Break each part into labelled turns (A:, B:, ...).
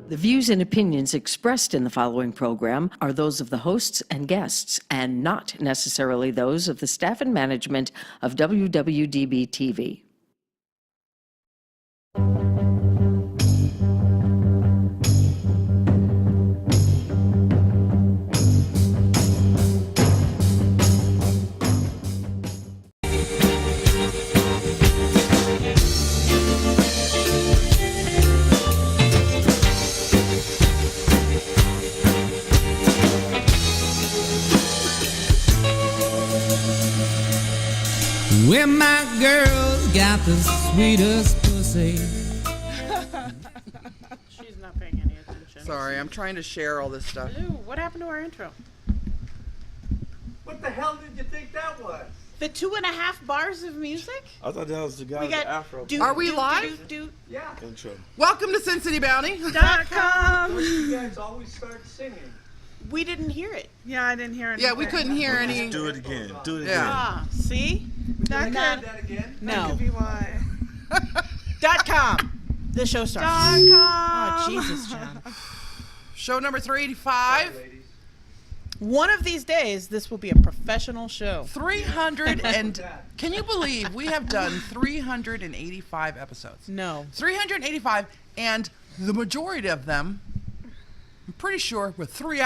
A: The views and opinions expressed in the following program are those of the hosts and guests, and not necessarily those of the staff and management of WWDB-TV.
B: Where my girl's got the sweetest pussy.
C: She's not paying any attention.
D: Sorry, I'm trying to share all this stuff.
C: Ooh, what happened to our intro?
E: What the hell did you think that was?
C: The 2.5 bars of music?
E: I thought that was the guy
C: We
E: with the
C: got
E: afro.
D: Are we live?
E: Yeah.
D: Welcome to SinCityBounty.
C: .com.
E: You guys always start singing.
C: We didn't hear it.
F: Yeah, I didn't hear anything.
D: Yeah, we couldn't hear any.
G: Do it again. Do it again.
D: Yeah.
C: Ah, see?
F: That
E: Do
F: could,
E: that again?
F: that
C: No.
F: could be why.
C: .com. The show starts.
F: .com.
C: Oh, Jesus, John.
D: Show number 385.
E: Ladies.
C: One of these days, this will be a professional show.
D: 300 and can you believe we have done 385 episodes?
C: No.
D: 385, and the majority of them, I'm pretty sure, were 3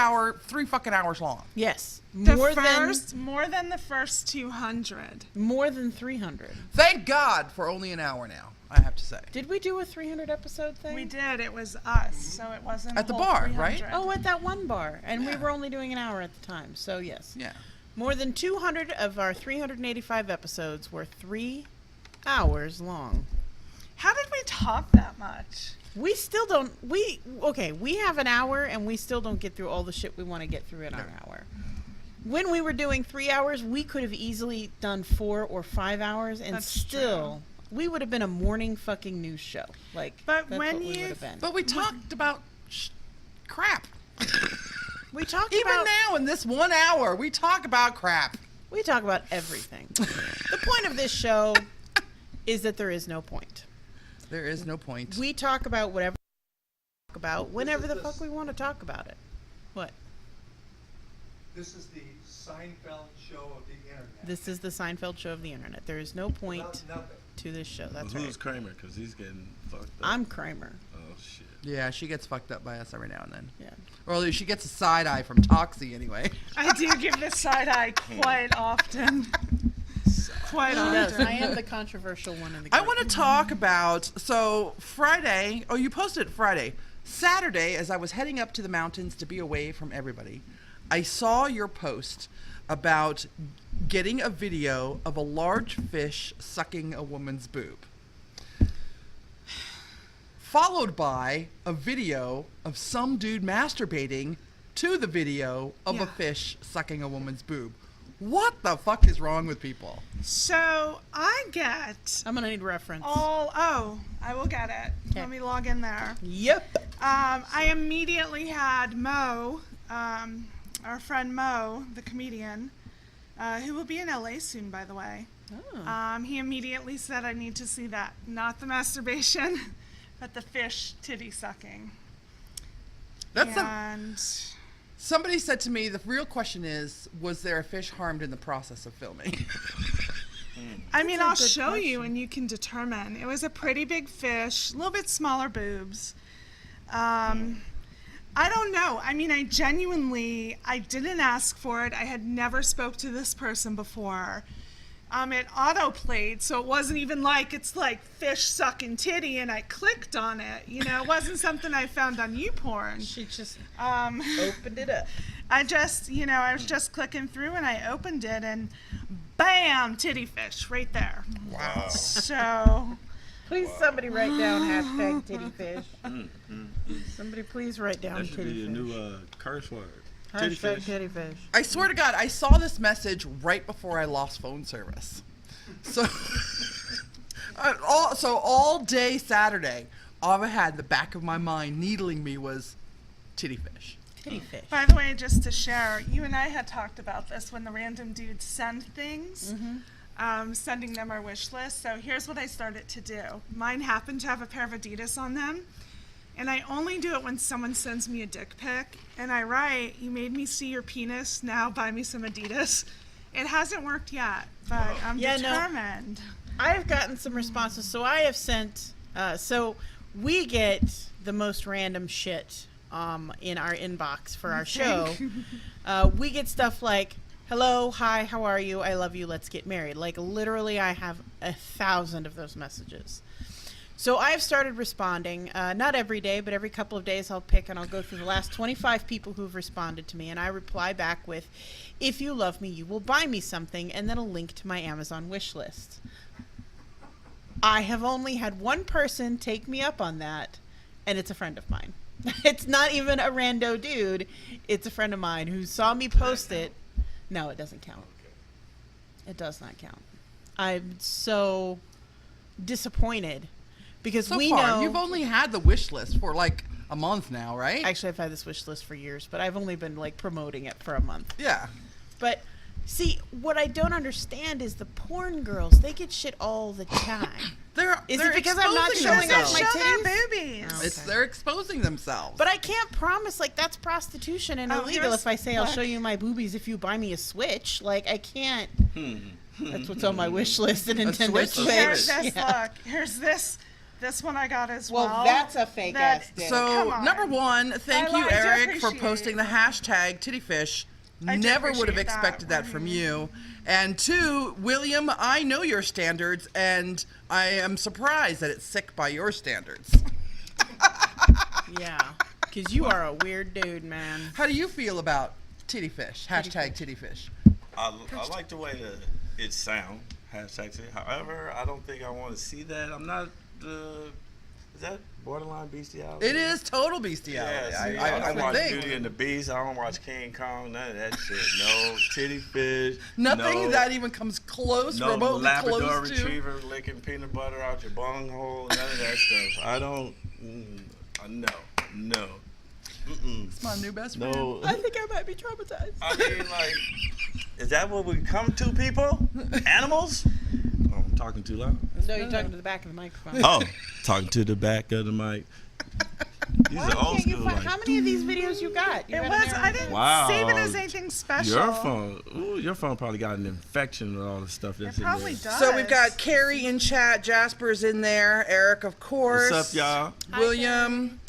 D: fucking hours long.
C: Yes.
F: More than the first 200.
C: More than 300.
D: Thank God for only an hour now, I have to say.
C: Did we do a 300 episode thing?
F: We did. It was us, so it wasn't
D: At the
F: whole
D: bar,
F: 300.
D: right?
C: Oh, at that one bar. And we
D: Yeah.
C: were only doing an hour at the time. So, yes.
D: Yeah.
C: More than 200 of our 385 episodes were 3 hours long.
F: How did we talk that much?
C: We still don't, we have an hour and we still don't get through all the shit we want to get through in our hour. When we were doing 3 hours, we could have easily done 4 or 5 hours and
F: That's
C: still, we would have been a morning fucking news show. Like,
F: But
C: that's
F: when
C: what we
F: you-
C: would have been.
D: But we talked about crap.
C: We talked
D: Even
C: about,
D: now in this 1 hour, we talk about crap.
C: we talk about everything. The point of this show is that there is no point.
D: There is no point.
C: We talk about whatever we talk about whenever the fuck we want to talk about it. What?
E: This is the Seinfeld show of the internet.
C: This is the Seinfeld show of the internet. There is no point
E: Nothing.
C: to this show. That's
G: Who's
C: right.
G: Kramer? Because he's getting fucked up.
C: I'm Kramer.
G: Oh, shit.
D: Yeah, she gets fucked up by us every now and then.
C: Yeah.
D: Or at least she gets a side eye from Toxi anyway.
F: I do give the side eye quite often. Quite
C: Yes,
F: often.
C: I am the controversial one in the
D: I
C: group.
D: want to talk about, so Friday, oh, you posted it Friday. Saturday, as I was heading up to the mountains to be away from everybody, I saw your post about getting a video of a large fish sucking a woman's boob, followed by a video of some dude masturbating to the video of a
F: Yeah.
D: fish sucking a woman's boob. What the fuck is wrong with people?
F: So I get
C: I'm gonna need reference.
F: I will get it.
C: Okay.
F: Let me log in there.
C: Yep.
F: I immediately had Mo, our friend Mo, the comedian, who will be in LA soon, by the way.
C: Oh.
F: He immediately said, I need to see that. Not the masturbation, but the fish titty sucking.
D: That's the,
F: And
D: somebody said to me, the real question is, was there a fish harmed in the process of filming?
F: I mean,
C: That's a
F: I'll
C: good
F: show you
C: question.
F: and you can determine. It was a pretty big fish, a little bit smaller boobs. I don't know. I mean, I didn't ask for it. I had never spoke to this person before. It auto-played, so it wasn't even like it's like fish sucking titty and I clicked on it. You know, it wasn't something I found on YouPorn.
C: She just opened it up.
F: I was just clicking through and I opened it and bam, titty fish right there.
D: Wow.
F: So
C: Please, somebody write down hashtag tittyfish. Somebody please write down
G: That should be a
C: tittyfish.
G: new curse word.
C: Hashtag
G: Tittyfish.
C: tittyfish.
D: I swear to God, I saw this message right before I lost phone service. So, all day Saturday, all I had in the back of my mind needling me was tittyfish.
C: Tittyfish.
F: by the way, just to share, you and I had talked about this when the random dudes send things. Sending them our wish list. So here's what I started to do. Mine happened to have a pair of Adidas on them. And I only do it when someone sends me a dick pic. And I write, you made me see your penis, now buy me some Adidas. It hasn't worked yet, but I'm determined.
C: I've gotten some responses. So I have sent, so we get the most random shit in our inbox for our show. We get stuff like, hello, hi, how are you? I love you, let's get married. Like, literally, I have 1,000 of those messages. So I've started responding, not every day, but every couple of days I'll pick and I'll go through the last 25 people who've responded to me, and I reply back with, if you love me, you will buy me something, and then a link to my Amazon wish list. I have only had one person take me up on that, and it's a friend of mine. It's not even a rando dude. It's a friend of mine who saw me post it. No, it doesn't count. It does not count. I'm so disappointed. Because we know
D: you've only had the wish list for like a month now, right?
C: Actually, I've had this wish list for years, but I've only been like promoting it for a month.
D: Yeah.
C: But see, what I don't understand is the porn girls, they get shit all the time. Is it because I'm not showing off my titties?
F: Boobies.
C: Okay.
D: They're exposing themselves.
C: But I can't promise, like, that's prostitution and illegal if I say I'll
F: look.
C: show you my boobies if you buy me a Switch. Like, I can't. That's what's on my wish list, a Nintendo
D: Switch?
C: Switch.
F: Here's this,
C: Yeah.
F: look. Here's this. This one I got as well.
C: Well, that's a fake ass dick.
D: So,
F: Come on.
D: number one, thank
F: I
D: you,
F: do
D: Eric, for
F: appreciate
D: posting the hashtag tittyfish.
F: I do
D: Never would have
F: appreciate that.
D: expected that from you. And two, William, I know your standards, and I am surprised that it's sick by your standards.
C: Yeah, because you are a weird dude, man.
D: How do you feel about tittyfish? Hashtag tittyfish.
G: I like the way it sound. Hashtag titty. However, I don't think I want to see that. I'm not. Is that borderline bestiality?
D: It is total bestiality.
G: Yeah, see,
D: I
G: don't
D: would
G: watch
D: think.
G: Beauty and the Beast. I don't watch King Kong. None of that shit. No titty fish.
D: Nothing that even comes close,
G: No
D: remotely
G: Labrador
D: close to.
G: Retriever licking peanut butter out your bunghole. None of that stuff. I don't. No.
D: It's my new best friend.
G: No.
C: I think I might be traumatized.
G: I mean, like, is that what we come to, people? Animals? Oh, I'm talking too loud.
C: No, you're talking to the back of the microphone.
G: Oh, talking to the back of the mic. These
C: Why
G: are old
C: can't you
G: school.
C: find,
G: Like,
C: how many of these videos you got? You
F: It
C: got
F: was.
C: an
F: I
C: error?
F: didn't
G: Wow.
F: save it as anything special.
G: your phone. Ooh, your phone probably got an infection with all the stuff that's
F: It
G: in
F: probably
G: there.
F: does.
D: So we've got Carrie in chat, Jasper's in there, Eric, of course.
G: What's up, y'all?
D: William,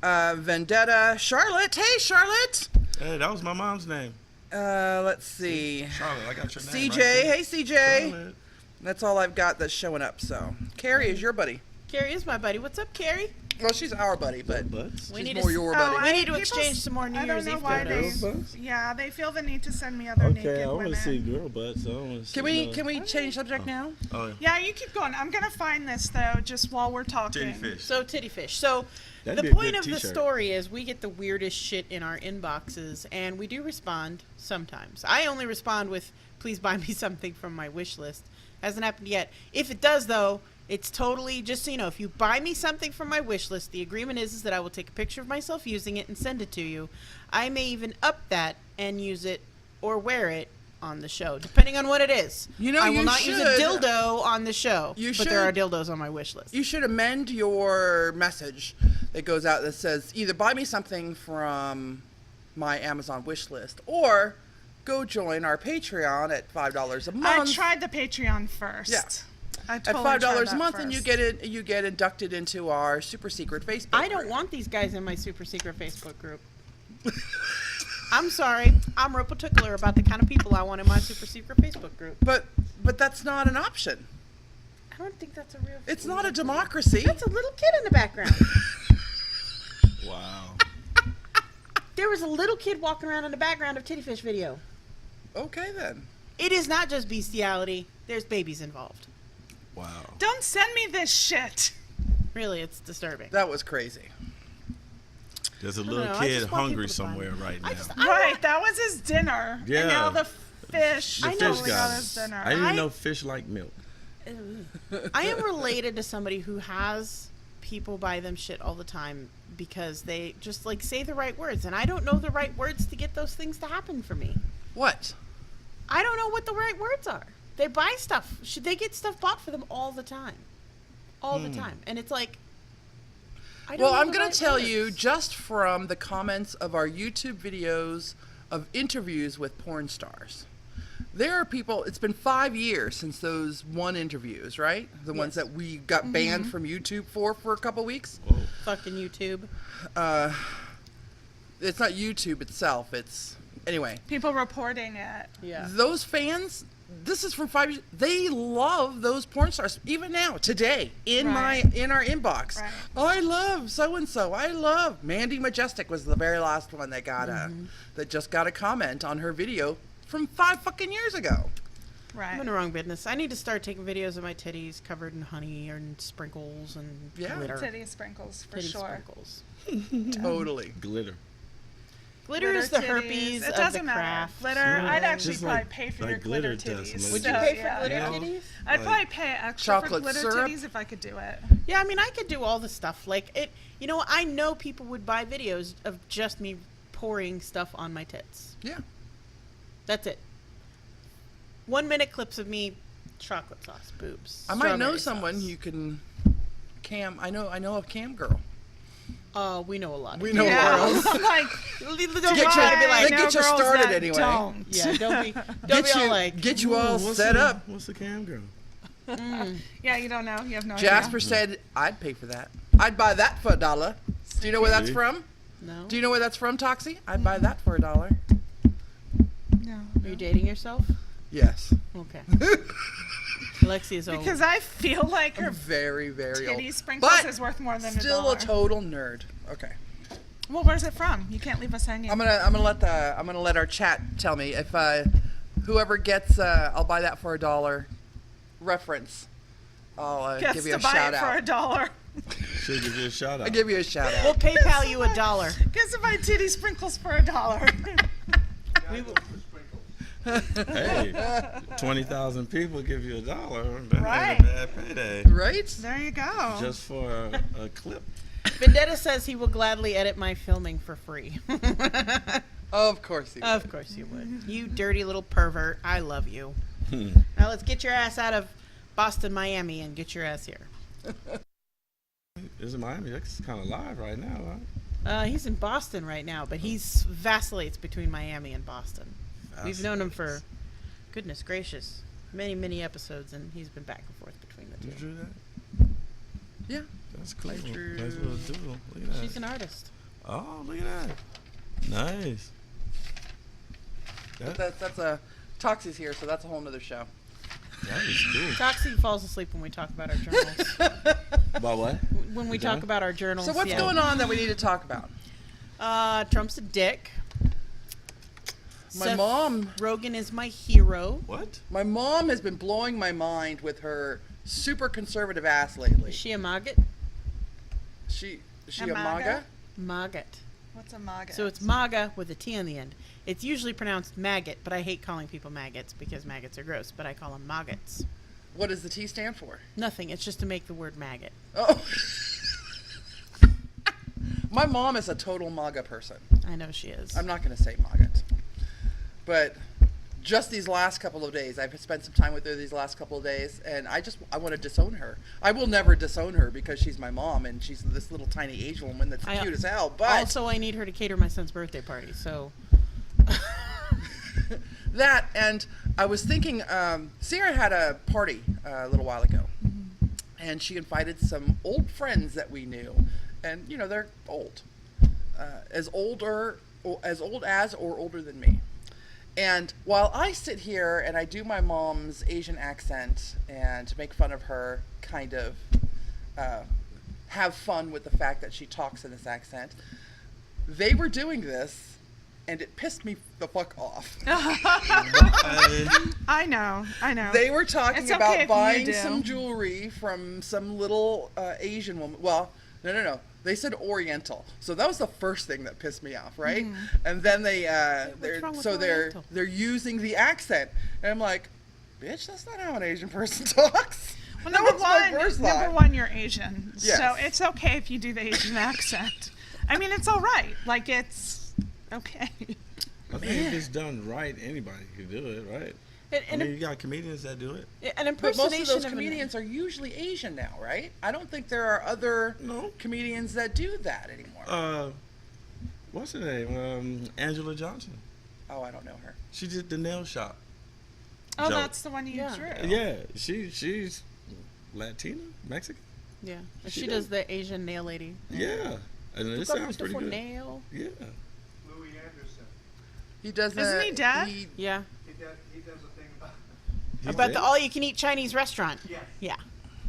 D: Vendetta, Charlotte. Hey, Charlotte.
G: Hey, that was my mom's name.
D: Let's see.
G: Charlotte, I got your name.
D: CJ.
G: right there.
D: Hey, CJ.
G: Charlotte.
D: That's all I've got that's showing up. So Carrie is your buddy.
C: Carrie is my buddy. What's up, Carrie?
D: Well, she's our buddy, but
G: Butts.
C: We
D: she's
C: need
D: more
C: to,
D: your
F: Oh,
D: buddy.
C: we need to
F: people
C: exchange some more New
F: I
C: Year's
F: don't know
C: Eve
F: why
C: photos.
G: Butts?
F: Yeah, they feel the need to send me other
G: Okay,
F: naked
G: I want
F: women.
G: to see girl butts. I don't want to see.
D: Can we change subject now?
G: Oh, yeah.
F: Yeah, you keep going. I'm gonna find this though, just while we're talking.
G: Titty fish.
C: So, tittyfish. So,
G: That'd be
C: the
G: a
C: point
G: good
C: of the
G: t-shirt.
C: story is we get the weirdest shit in our inboxes, and we do respond sometimes. I only respond with, please buy me something from my wish list. Hasn't happened yet. If it does, though, it's totally, just so you know, if you buy me something from my wish list, the agreement is that I will take a picture of myself using it and send it to you. I may even up that and use it or wear it on the show, depending on what it is.
D: You know,
C: I will
D: you
C: not use a
D: should-
C: dildo on the show,
D: You
C: but there are
D: should-
C: dildos on my wish list.
D: You should amend your message that goes out that says either buy me something from my Amazon wish list or go join our Patreon at $5 a month.
F: I tried the Patreon first.
D: Yeah.
F: I
D: At
F: totally
D: $5
F: tried
D: a
F: that
D: month, and
F: first.
D: you get inducted into our super secret Facebook.
C: I don't
D: group.
C: want these guys in my super secret Facebook group. I'm sorry. I'm real particular about the kind of people I want in my super secret Facebook group.
D: But that's not an option.
C: I don't think that's a real.
D: It's not a democracy.
C: That's a little kid in the background.
G: Wow.
C: There was a little kid walking around in the background of Tittyfish video.
D: Okay then.
C: It is not just bestiality. There's babies involved.
G: Wow.
F: Don't send me this shit.
C: Really, it's disturbing.
D: That was crazy.
G: There's a
C: don't
G: little
C: know, I
G: kid
C: just want
G: hungry
C: people to buy
G: somewhere
C: it.
G: right now.
F: Right, that was his dinner.
G: Yeah.
F: And now the fish
G: The
C: I know.
F: totally
G: fish
F: got
G: guy.
F: his dinner.
G: I didn't even
C: I-
G: know fish like milk.
C: I am related to somebody who has people buy them shit all the time because they just like say the right words, and I don't know the right words to get those things to happen for me.
D: What?
C: I don't know what the right words are. They buy stuff. They get stuff bought for them all the time. All the time. And it's like, I don't
D: Well,
C: know
D: I'm
C: the
D: going
C: right
D: to tell
C: words.
D: you just from the comments of our YouTube videos of interviews with porn stars. There are people, it's been 5 years since those one interviews, right? The ones
C: Yes.
D: that we got banned from YouTube for a couple weeks.
C: Fucking YouTube.
D: It's not YouTube itself, it's, anyway.
F: People reporting it.
C: Yeah.
D: Those fans, this is from 5 years, they love those porn stars, even now, today, in
F: Right.
D: in our inbox.
F: Right.
D: I love so-and-so, I love, Mandy Majestic was the very last one that got that just got a comment on her video from 5 fucking years ago.
F: Right.
C: I'm in the wrong business. I need to start taking videos of my titties covered in honey and sprinkles and
D: Yeah.
C: glitter.
F: Titty sprinkles for
C: Titty
F: sure.
C: sprinkles.
D: Totally.
G: Glitter.
C: Glitter is the
F: titties.
C: herpes
F: It
C: of
F: doesn't
C: the
F: matter.
C: craft.
F: Glitter. I'd actually
G: Just
F: probably
G: like-
F: pay for
G: like
F: your glitter
G: glitter does
F: titties.
G: some
C: Would
G: like-
C: you pay for
F: yeah.
C: glitter
G: Yeah.
C: titties?
F: I'd
G: Like-
F: probably pay extra for
D: Chocolate
F: glitter
D: syrup?
F: titties if I could do it.
C: Yeah, I mean, I could do all the stuff. Like, it. You know, I know people would buy videos of just me pouring stuff on my tits.
D: Yeah.
C: That's it. 1 minute clips of me, chocolate sauce, boobs.
D: I might know
C: strawberry
D: someone
C: sauce.
D: you can I know a cam girl.
C: We know a lot.
D: We know
F: Yeah.
D: a lot.
F: I'm like,
C: Don't
D: Get
C: try
D: you-
C: to be
D: they
C: like,
D: get you
F: girls
D: started
F: that
D: anyway.
F: Don't.
C: yeah, don't be
D: Get
C: all
D: you,
C: like,
D: get you all
G: What's
D: set
G: the-
D: up.
G: What's the cam girl?
F: Yeah, you don't know. You have no
D: Jasper
F: idea.
D: said, I'd pay for that. I'd buy that for $1. Do you know where that's
G: See?
D: from?
C: no.
D: Do you know where that's from, Toxi? I'd buy that for $1.
F: No.
C: Are you dating yourself?
D: Yes.
C: Okay. Alexia's old.
F: Because I feel like her
D: I'm very, very old.
F: titty sprinkles
D: But
F: is worth more than
D: still
F: $1.
D: a total nerd. Okay.
F: Well, where's it from? You can't leave us hanging.
D: I'm gonna let our chat tell me if whoever gets I'll buy that for $1 reference. I'll
F: Guess
D: give you
F: to
D: a
F: buy
D: shout
F: it
D: out.
F: for $1.
G: Should give you a shout out.
D: I'll give you a shout
C: We'll
D: out.
C: PayPal you $1.
F: Guess to buy titty sprinkles for $1.
C: We will.
G: Hey, 20,000 people give you $1. That
F: Right.
G: ain't a bad payday.
D: Right?
F: There you go.
G: Just for a clip.
C: Vendetta says he will gladly edit my filming for free.
D: Of course he
C: Of
D: would.
C: course you would. You dirty little pervert. I love you.
G: Hmm.
C: Now let's get your ass out of Boston, Miami, and get your ass here.
G: It's in Miami. That's kind of live right now, huh?
C: He's in Boston right now, but he's vacillates between Miami and Boston. We've known him for, goodness gracious, many, many episodes, and he's been back and forth between the
G: You
C: two.
G: drew that?
D: Yeah.
G: That's cool.
C: I
G: Nice
C: drew-
G: little doodle. Look at that.
C: She's an artist.
G: Oh, look at that. Nice.
D: But
G: That,
D: that's a Toxi's here, so that's a whole nother show.
G: that is cool.
C: Toxi falls asleep when we talk about our journals.
G: About what?
C: When we
G: You
C: talk
G: done?
C: about our journals.
D: So what's
C: yeah.
D: going on that we need to talk about?
C: Trump's a dick.
D: My
C: Seth
D: mom
C: Rogen is my hero.
G: What?
D: My mom has been blowing my mind with her super conservative ass lately.
C: Is she a maggot?
D: Is she
F: A
D: a
F: MAGA?
D: MAGA?
C: Maggot.
F: What's a maggot?
C: So it's MAGA with a T on the end. It's usually pronounced maggot, but I hate calling people maggots because maggots are gross, but I call them maggots.
D: What does the T stand for?
C: Nothing. It's just to make the word maggot.
D: Oh. My mom is a total MAGA person.
C: I know she is.
D: I'm not going to say maggot. But just these last couple of days, I've spent some time with her these last couple of days, and I want to disown her. I will never disown her because she's my mom, and she's this little tiny Asian woman that's cute as hell. But
C: Also, I need her to cater my son's birthday party, so...
D: that, and I was thinking, Sarah had a party a little while ago, and she invited some old friends that we knew, and you know they're old, as old as or older than me. And while I sit here and I do my mom's Asian accent and make fun of her, kind of have fun with the fact that she talks in this accent, they were doing this, and it pissed me the fuck off.
F: I know.
D: They were talking
F: It's okay
D: about
F: if you
D: buying
F: do.
D: some jewelry from some little Asian woman. Well, no. They said Oriental, so that was the first thing that pissed me off, right? And then
C: wrong with Oriental?
D: they're using the accent, and I'm like, bitch, that's not how an Asian person talks.
F: Well,
D: That was my first
F: number
D: thought.
F: one, you're Asian,
D: Yes.
F: so it's okay if you do the Asian accent. I mean, it's all right. Like, it's okay.
G: I think if it's done right, anybody can do it, right? I mean, you got comedians that do it.
C: An
D: But most
C: impersonation
D: of those
C: an-
D: comedians are usually Asian now, right? I don't think there are other
G: No.
D: comedians that do that anymore.
G: What's her name? Angela Johnson.
D: Oh, I don't know her.
G: She did the nail shop.
F: Oh,
G: joke.
F: that's the one you
C: Yeah.
F: drew.
G: Yeah, she's Latina, Mexican.
C: Yeah,
G: She
C: she
G: does.
C: does the Asian nail lady.
G: Yeah, and it sounds pretty good.
C: Nail.
G: Yeah.
E: Louis Anderson.
D: He does.
F: Isn't he dead?
C: Yeah,
E: He does a thing about.
G: He's
C: about
G: dead?
C: the all-you-can-eat Chinese restaurant.
E: Yes.
C: Yeah,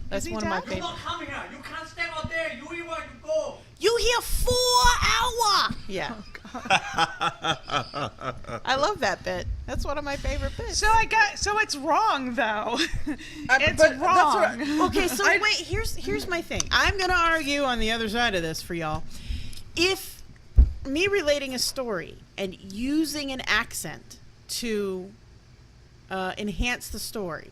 C: that's
F: he
C: one of my
F: dead?
C: favorites.
E: come here. You can't step out there. You even want to go.
C: You here 4 hour? Yeah. I love that bit. That's one of my favorite bits.
F: So it's wrong though. It's
D: but that's
F: wrong.
D: what
C: Okay, so wait, here's my thing. I'm gonna argue on the other side of this for y'all. If me relating a story and using an accent to enhance the story,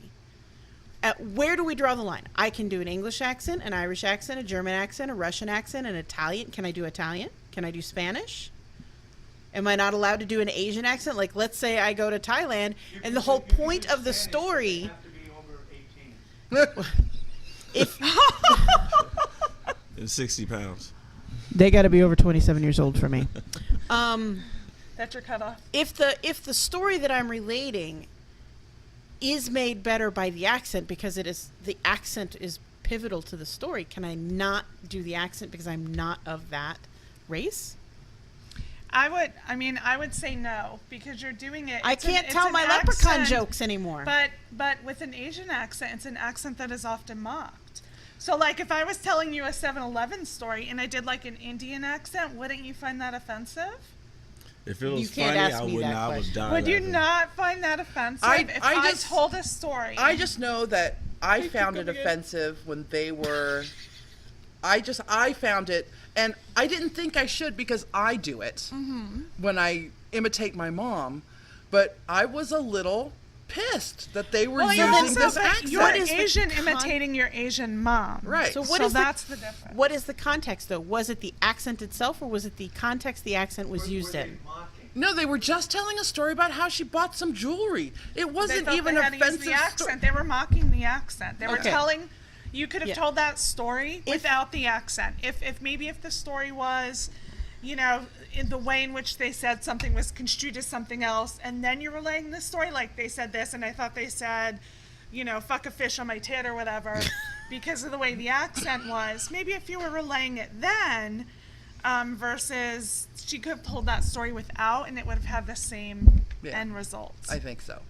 C: where do we draw the line? I can do an English accent, an Irish accent, a German accent, a Russian accent, an Italian. Can I do Italian? Can I do Spanish? Am I not allowed to do an Asian accent? Like, let's say I go to Thailand, and the whole point of the story.
E: You have to be over 18.
C: If
G: And 60 pounds.
C: they got to be over 27 years old for me.
F: That's your cutoff.
C: If the story that I'm relating is made better by the accent because the accent is pivotal to the story, can I not do the accent because I'm not of that race?
F: I would say no because you're doing it.
C: I can't tell my leprechaun jokes anymore.
F: But with an Asian accent, it's an accent that is often mocked. So like if I was telling you a 7-Eleven story and I did like an Indian accent, wouldn't you find that offensive?
G: If it was
C: You can't
G: funny,
C: ask
G: I
C: me
G: would
C: that
G: not. I would
C: question.
G: die.
F: Would you
G: laughing.
F: not find that offensive if
D: I
F: I
D: just-
F: told a story?
D: I just know that I found it offensive when they were. I found it, and I didn't think I should because I do it when I imitate my mom, but I was a little pissed that they were
F: well, you're
D: using
F: also
D: this
F: but
D: accent.
F: you're
C: What is the
F: Asian
C: con-
F: imitating your Asian mom.
D: Right.
C: So
F: So that's the difference.
C: What is the context though? Was it the accent itself, or was it the context the accent was used
E: Were they
C: in?
E: mocking?
D: No, they were just telling a story about how she bought some jewelry. It
F: They
D: wasn't
F: thought
D: even
F: they had to use
D: offensive.
F: the accent. They were mocking the accent. They were
C: Okay.
F: telling. You could have
C: Yeah.
F: told that story
C: If-
F: without the accent. If the story was, in the way in which they said something was construed as something else, and then you're relaying the story like they said this, and I thought they said, fuck a fish on my tit or whatever, because of the way the accent was. Maybe if you were relaying it then, versus she could have told that story without, and it would have had the same
D: Yeah.
F: end results.
D: I think so.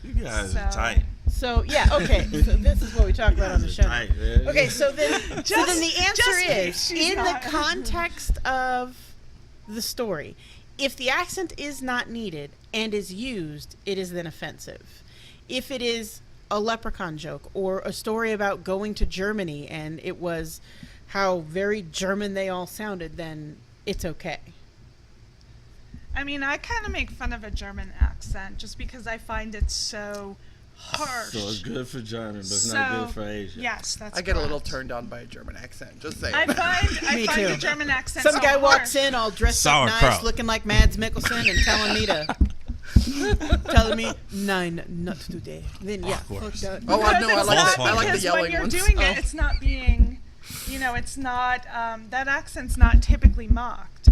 G: You guys are
F: So-
G: tight.
C: So yeah, okay. So this is what we talk about on the show.
G: Tight, man.
C: Okay, so then the answer
F: just me,
C: is
F: she's
C: in
F: not.
C: the context of the story. If the accent is not needed and is used, it is then offensive. If it is a leprechaun joke or a story about going to Germany and it was how very German they all sounded, then it's okay.
F: I mean, I kind of make fun of a German accent just because I find it so harsh.
G: So it's good for German, but it's not good for Asian.
F: Yes, that's
D: I get a little
F: correct.
D: turned on by a German accent. Just saying.
F: I find
C: Me
F: the
C: too.
F: German accent
C: Some
F: so
C: guy walks
F: harsh.
C: in all dressed up nice,
G: Sauerkraut.
C: looking like Mads Mikkelsen and telling me, "Nein, not today." Then yeah, fuck
G: course.
C: that.
D: Oh, I
F: Because
D: know. I
F: it's
D: like
F: not-
D: the, I like the
F: because
D: yelling
F: when you're
D: ones.
F: doing
D: Oh.
F: it, it's not being, it's not, that accent's not typically mocked.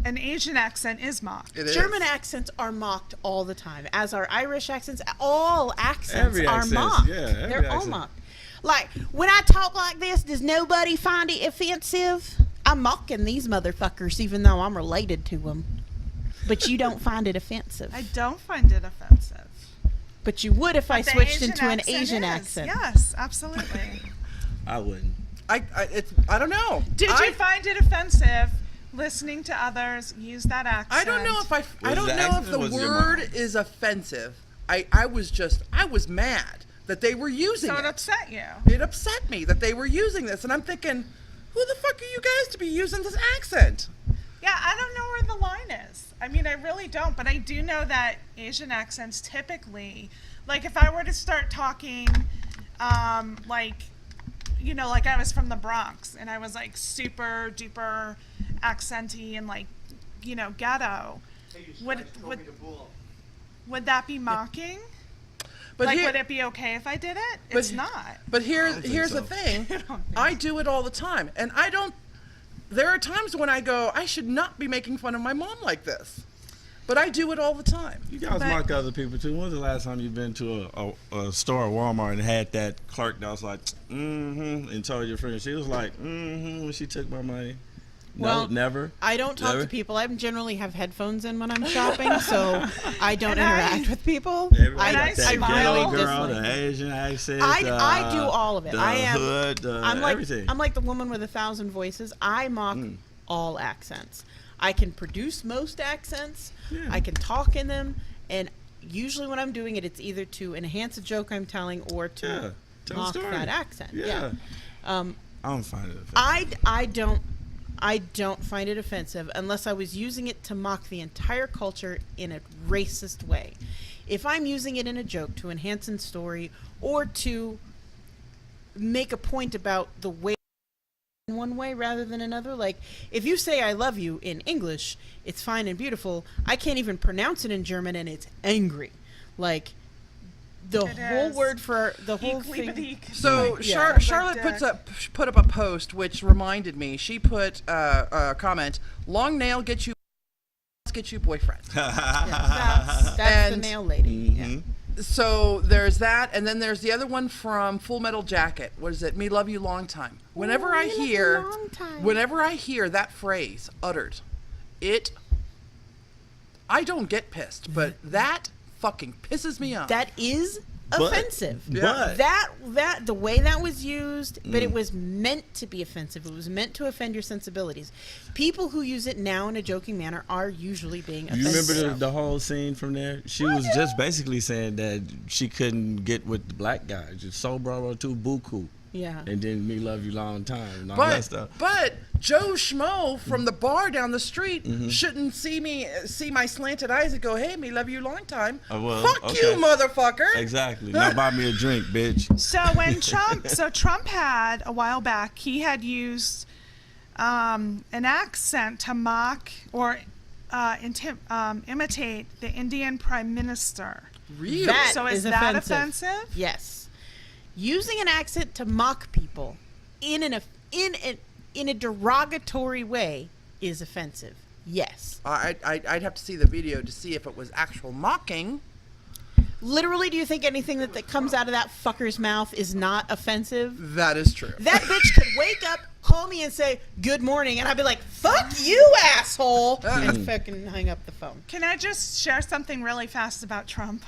F: An Asian accent is mocked.
D: It is.
C: German accents are mocked all the time, as are Irish accents. All accents
G: Every
C: are
G: accent's-
C: mocked.
G: yeah, every
C: They're all
G: accent.
C: mocked. Like, when I talk like this, does nobody find it offensive? I'm mocking these motherfuckers, even though I'm related to them. But you don't find it offensive.
F: I don't find it offensive.
C: But you would if I
F: The
C: switched
F: Asian
C: into an
F: accent
C: Asian
F: is.
C: accent.
F: Yes, absolutely.
G: I wouldn't.
D: I don't know.
F: Did you find it offensive listening to others use that accent?
D: I don't know if I
G: Was
D: don't
G: the
D: know if
G: accent
D: the
G: or was it your
D: word
G: mom?
D: is offensive. I was mad that they were using
F: So
D: it.
F: it upset you.
D: It upset me that they were using this, and I'm thinking, who the fuck are you guys to be using this accent?
F: Yeah, I don't know where the line is. I mean, I really don't, but I do know that Asian accents typically, like if I were to start talking, like I was from the Bronx and I was like super duper accenty and like, ghetto,
E: Hey, you
F: Would-
E: guys told
F: would-
E: me to bull.
F: would that be mocking?
D: But
F: like,
D: here-
F: would it be okay if I did it?
D: But-
F: It's not.
D: But here's
G: think
D: the
G: so.
D: thing. I do it all the time, and I don't. There are times when I go, I should not be making fun of my mom like this, but I do it all the time.
G: You guys
F: But-
G: mock other people too. When's the last time you've been to a store or Walmart and had that clerk that was like, and told your friend? She was like, when she took my money. No,
C: Well,
G: never.
C: I don't talk
G: Never?
C: to people. I generally have headphones in when I'm shopping, so I don't
F: And I-
C: interact with people.
G: Everybody got
F: I
G: that
F: smile.
G: ghetto girl,
C: dislike
G: the
C: it.
G: Asian accent.
C: I do all of it.
G: The
C: I am.
G: hood,
C: I'm like
G: everything.
C: I'm like the woman with 1,000 voices. I mock all accents. I can produce most accents.
G: Yeah.
C: I can talk in them, and usually when I'm doing it, it's either to enhance a joke I'm telling or to
G: Yeah, tell a
C: mock
G: story.
C: that accent.
G: Yeah. I don't find it offensive.
C: I don't find it offensive unless I was using it to mock the entire culture in a racist way. If I'm using it in a joke to enhance a story or to make a point about the way in one way rather than another, like if you say I love you in English, it's fine and beautiful. I can't even pronounce it in German and it's angry. Like the
F: It
C: whole
F: is.
C: word for the whole thing.
F: Eek-leep-a-deek.
D: So
C: Yeah.
D: Charlotte
F: Like
D: put up a post which reminded me. She put a comment: "Long nail get you boyfriend."
C: That's the
D: And-
C: nail lady. Yeah.
D: So there's that, and then there's the other one from Full Metal Jacket. What is it? Me love you long time. Whenever I
C: me love you
D: hear,
C: long time.
D: whenever I hear that phrase uttered, I don't get pissed, but that fucking pisses me off.
C: That is offensive.
G: but-
C: That the way that was used, but it was meant to be offensive. It was meant to offend your sensibilities. People who use it now in a joking manner are usually being
G: You
C: offensive.
G: remember the whole scene from there? She was just basically saying that she couldn't get with the black guy. Just so bravo to buku.
C: Yeah.
G: And then me love you long time and all that stuff.
D: But Joe Schmo from the bar down the street
G: Mm-hmm.
D: shouldn't see my slanted eyes and go, "Hey, me love you long time."
G: Well,
D: Fuck
G: okay.
D: you, motherfucker.
G: Exactly. Now buy me a drink, bitch.
F: So when Trump had a while back, he had used an accent to mock or imitate the Indian Prime Minister.
D: Really?
C: That
F: So is that offensive?
C: Yes. Using an accent to mock people in a derogatory way is offensive. Yes.
D: I'd have to see the video to see if it was actual mocking.
C: Literally, do you think anything that comes out of that fucker's mouth is not offensive?
D: That is true.
C: That bitch could wake up, call me, and say good morning, and I'd be like, "Fuck you, asshole," and fucking hang up the phone.
F: Can I just share something really fast about Trump?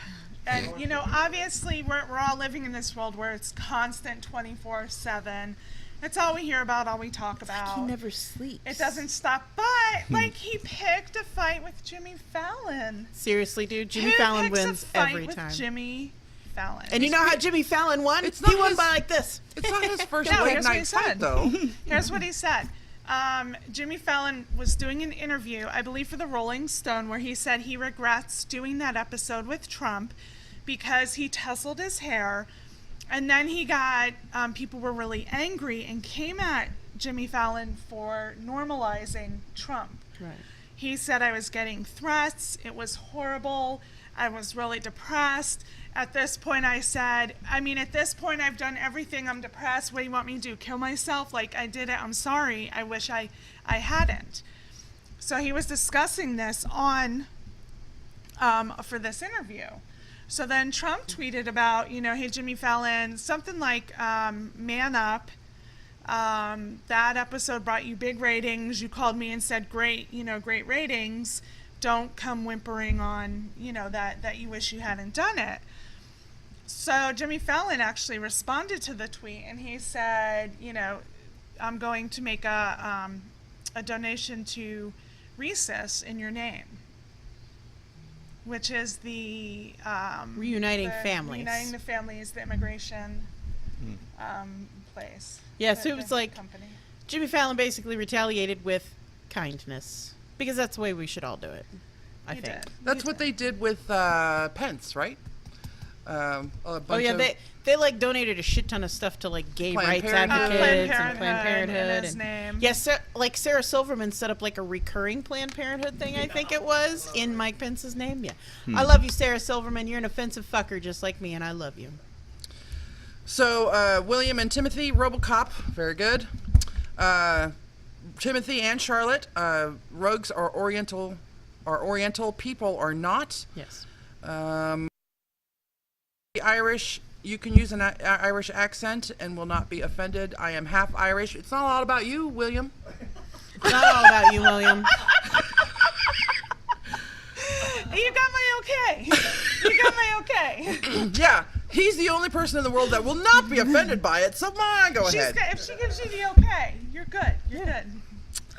F: And, you know, obviously we're all living in this world where it's constant 24/7. It's all we hear about, all we talk about.
C: He never sleeps.
F: It doesn't stop. But, like, he picked a fight with Jimmy Fallon.
C: Seriously, dude. Jimmy
F: Who
C: Fallon
F: picks
C: wins
F: a fight
C: every
F: with
C: time.
F: Jimmy Fallon.
C: And you know how Jimmy Fallon won?
D: It's
C: He
D: not
C: won
D: his-
C: by like this.
D: It's not his first
F: No,
D: late
F: here's what he
D: night fight,
F: said.
D: though.
F: Here's what he said. Jimmy Fallon was doing an interview, I believe for the Rolling Stone, where he said he regrets doing that episode with Trump because he tousled his hair, and then he got people were really angry and came at Jimmy Fallon for normalizing Trump.
C: Right.
F: He said, I was getting threats. It was horrible. I was really depressed. At this point, I said, at this point, I've done everything. I'm depressed. What do you want me to do? Kill myself? Like, I did it. I'm sorry. I wish I hadn't. So he was discussing this on, for this interview. So then Trump tweeted about, hey, Jimmy Fallon, something like, man up. That episode brought you big ratings. You called me and said, great ratings. Don't come whimpering on, that you wish you hadn't done it. So Jimmy Fallon actually responded to the tweet, and he said, I'm going to make a donation to Recess in your name, which is the
C: Reuniting families.
F: Reuniting the families, the immigration place.
C: Yeah, so it was like
F: company.
C: Jimmy Fallon basically retaliated with kindness because that's the way we should all do it. I
F: He
C: think.
F: did.
D: That's
F: He
D: what
F: did.
D: they did with Pence, right? A bunch
C: Oh yeah,
D: of,
C: they like donated a shit ton of stuff to like gay
D: Planned
C: rights
D: Parenthood.
C: advocates
F: Planned
C: and Planned
F: Parenthood
C: Parenthood.
F: in his name.
C: Yes, like Sarah Silverman set up like a recurring Planned Parenthood thing. I think it was in Mike Pence's name. Yeah, I love you, Sarah Silverman. You're an offensive fucker just like me, and I love you.
D: So William and Timothy, RoboCop, very good. Timothy and Charlotte, rogues are Oriental, people are not.
C: Yes.
D: Irish, you can use an Irish accent and will not be offended. I am half Irish. It's not all about you, William.
C: It's not all about you, William.
F: You got my okay. You got my okay.
D: Yeah, he's the only person in the world that will not be offended by it. So, go ahead.
F: If she gives you the okay, you're good. You're good.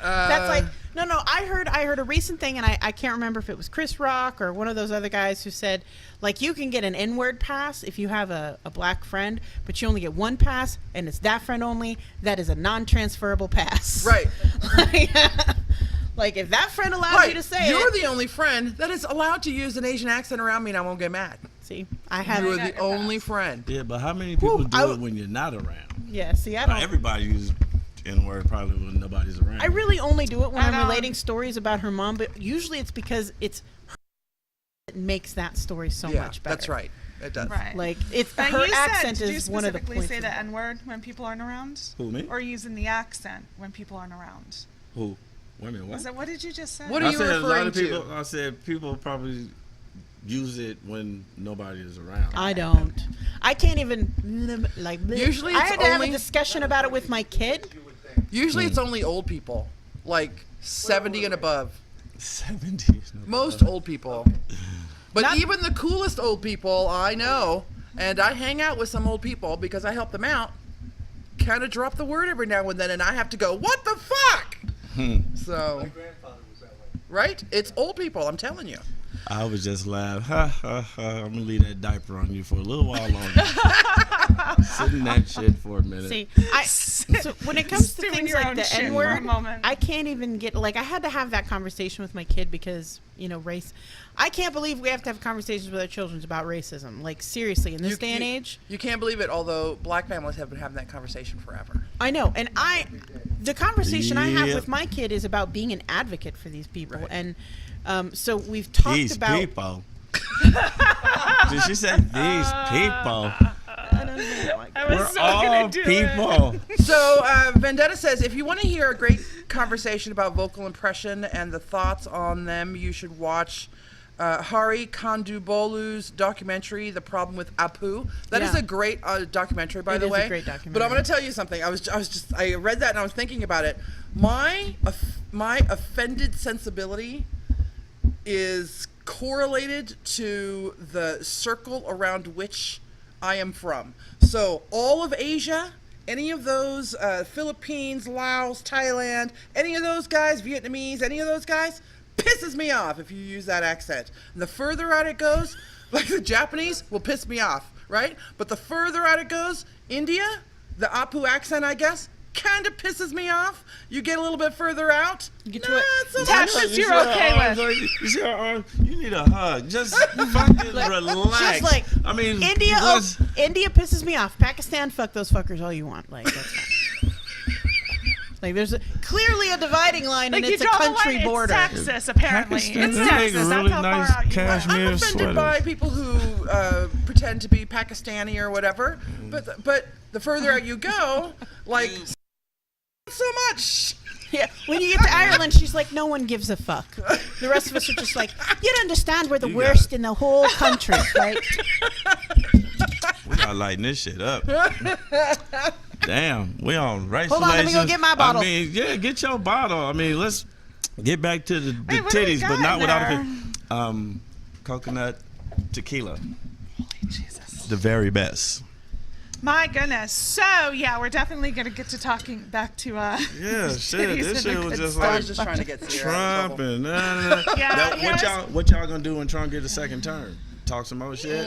C: That's like no. I heard a recent thing, and I can't remember if it was Chris Rock or one of those other guys who said like you can get an N-word pass if you have a black friend, but you only get one pass, and it's that friend only. That is a non-transferable pass.
D: Right.
C: Like if that friend allows you to say
D: you're
C: it.
D: the only friend that is allowed to use an Asian accent around me, and I won't get mad.
C: See, I have.
D: You're the only friend.
G: Yeah, but how many people do it when you're not around?
C: Yeah. See, I don't.
G: Everybody uses N-word probably when nobody's around.
C: I really only do it when I'm relating stories about her mom, but usually it's because it's her that makes that story so much better.
D: That's right. It does.
F: Right.
C: Like it's
F: Now,
C: her
F: you
C: accent
F: said,
C: is one of the
F: Did you
C: points.
F: specifically say
C: of
F: the
C: it.
F: N-word when people aren't around?
G: Who, me?
F: Or using the accent when people aren't around?
G: Who? Wait a minute, what?
F: What did you just say?
D: What are
G: I
D: you
G: said a lot
D: referring
G: of people.
D: to?
G: I said people probably use it when nobody is around.
C: I don't. I can't even like.
D: Usually
C: I
D: it's
C: had to have a
D: only-
C: discussion about it with my kid.
D: Usually it's only old people, like 70 and above.
G: 70s.
D: Most old people. But even the coolest old people I know, and I hang out with some old people because I help them out, kind of drop the word every now and then, and I have to go, what the fuck? So,
E: My grandfather was that way.
D: right? It's old people, I'm telling you.
G: I would just laugh. Ha ha ha. I'm gonna leave that diaper on you for a little while longer. Sit in that shit for a minute.
C: See, so when it comes to
F: Doing
C: things
F: your
C: like
F: own
C: the
F: shit for a
C: N-word,
F: moment.
C: I can't even get like I had to have that conversation with my kid because race. I can't believe we have to have conversations with our children about racism. Like seriously, in this day and age,
D: You can't believe it, although black families have been having that conversation forever.
C: I know, and the conversation I have
G: Yep.
C: with my kid is about being an advocate for these people,
D: Right.
C: and so we've talked
G: These
C: about.
G: people. Did she say these people?
C: I don't know.
F: I was
G: We're
F: so
G: all
F: gonna do
G: people.
D: So, Vendetta says, if you want to hear a great conversation about vocal impression and the thoughts on them, you should watch Hari Kondabolu's documentary, The Problem with Apu. That is
C: Yeah.
D: a great documentary, by
C: It
D: the
C: is a
D: way.
C: great
D: But
C: documentary.
D: I'm going to tell you something. I read that and I was thinking about it. My offended sensibility is correlated to the circle around which I am from. So all of Asia, any of those, Philippines, Laos, Thailand, any of those guys, Vietnamese, any of those guys, pisses me off if you use that accent. And the further out it goes, like the Japanese will piss me off, right? But the further out it goes, India, the Apu accent, I guess, kind of pisses me off. You get a little bit further out,
C: You get to
D: not
C: it.
D: so
F: That's
D: much.
F: just you're okay with.
G: You see her arm? You need a hug. Just fucking relax.
C: Just like
G: I mean,
C: India.
G: let's-
C: India pisses me off. Pakistan, fuck those fuckers all you want. Like that's fine. Like there's clearly a dividing line, and
F: Like
C: it's
F: you
C: a
F: draw the
C: country
F: line,
C: border.
F: It's Texas, apparently.
G: Pakistan,
F: It's
G: they make
F: Texas. That's
G: really
F: how
G: nice
F: far out you
G: cash-
F: are.
D: I'm
G: Cashmere
D: offended
G: sweaters.
D: by people who pretend to be Pakistani or whatever, but the further out you go, like so much.
C: Yeah, when you get to Ireland, she's like, no one gives a fuck. The rest of us are just like, you don't understand, we're the worst in the whole country, right?
G: We gotta lighten this shit up. Damn, we on race
C: Hold on, let me go
G: relations.
C: get my bottle.
G: I mean, yeah, get your bottle. I mean, let's get back to the
F: Wait, what do we
G: titties, but
F: got
G: not
F: in
G: without
F: there?
G: coconut tequila.
F: Holy Jesus.
G: The very best.
F: My goodness. So, yeah, we're definitely going to get to talking back to
G: Yeah, shit.
F: titties
G: This
F: and
G: shit
F: the
G: was
F: good
G: just
F: stuff.
D: I
G: like
D: was just trying to get Sierra out of
G: Trump
D: trouble.
G: and
F: Yeah,
G: That-
F: yeah,
G: what y'all gonna do when Trump get a second term? Talk some more shit.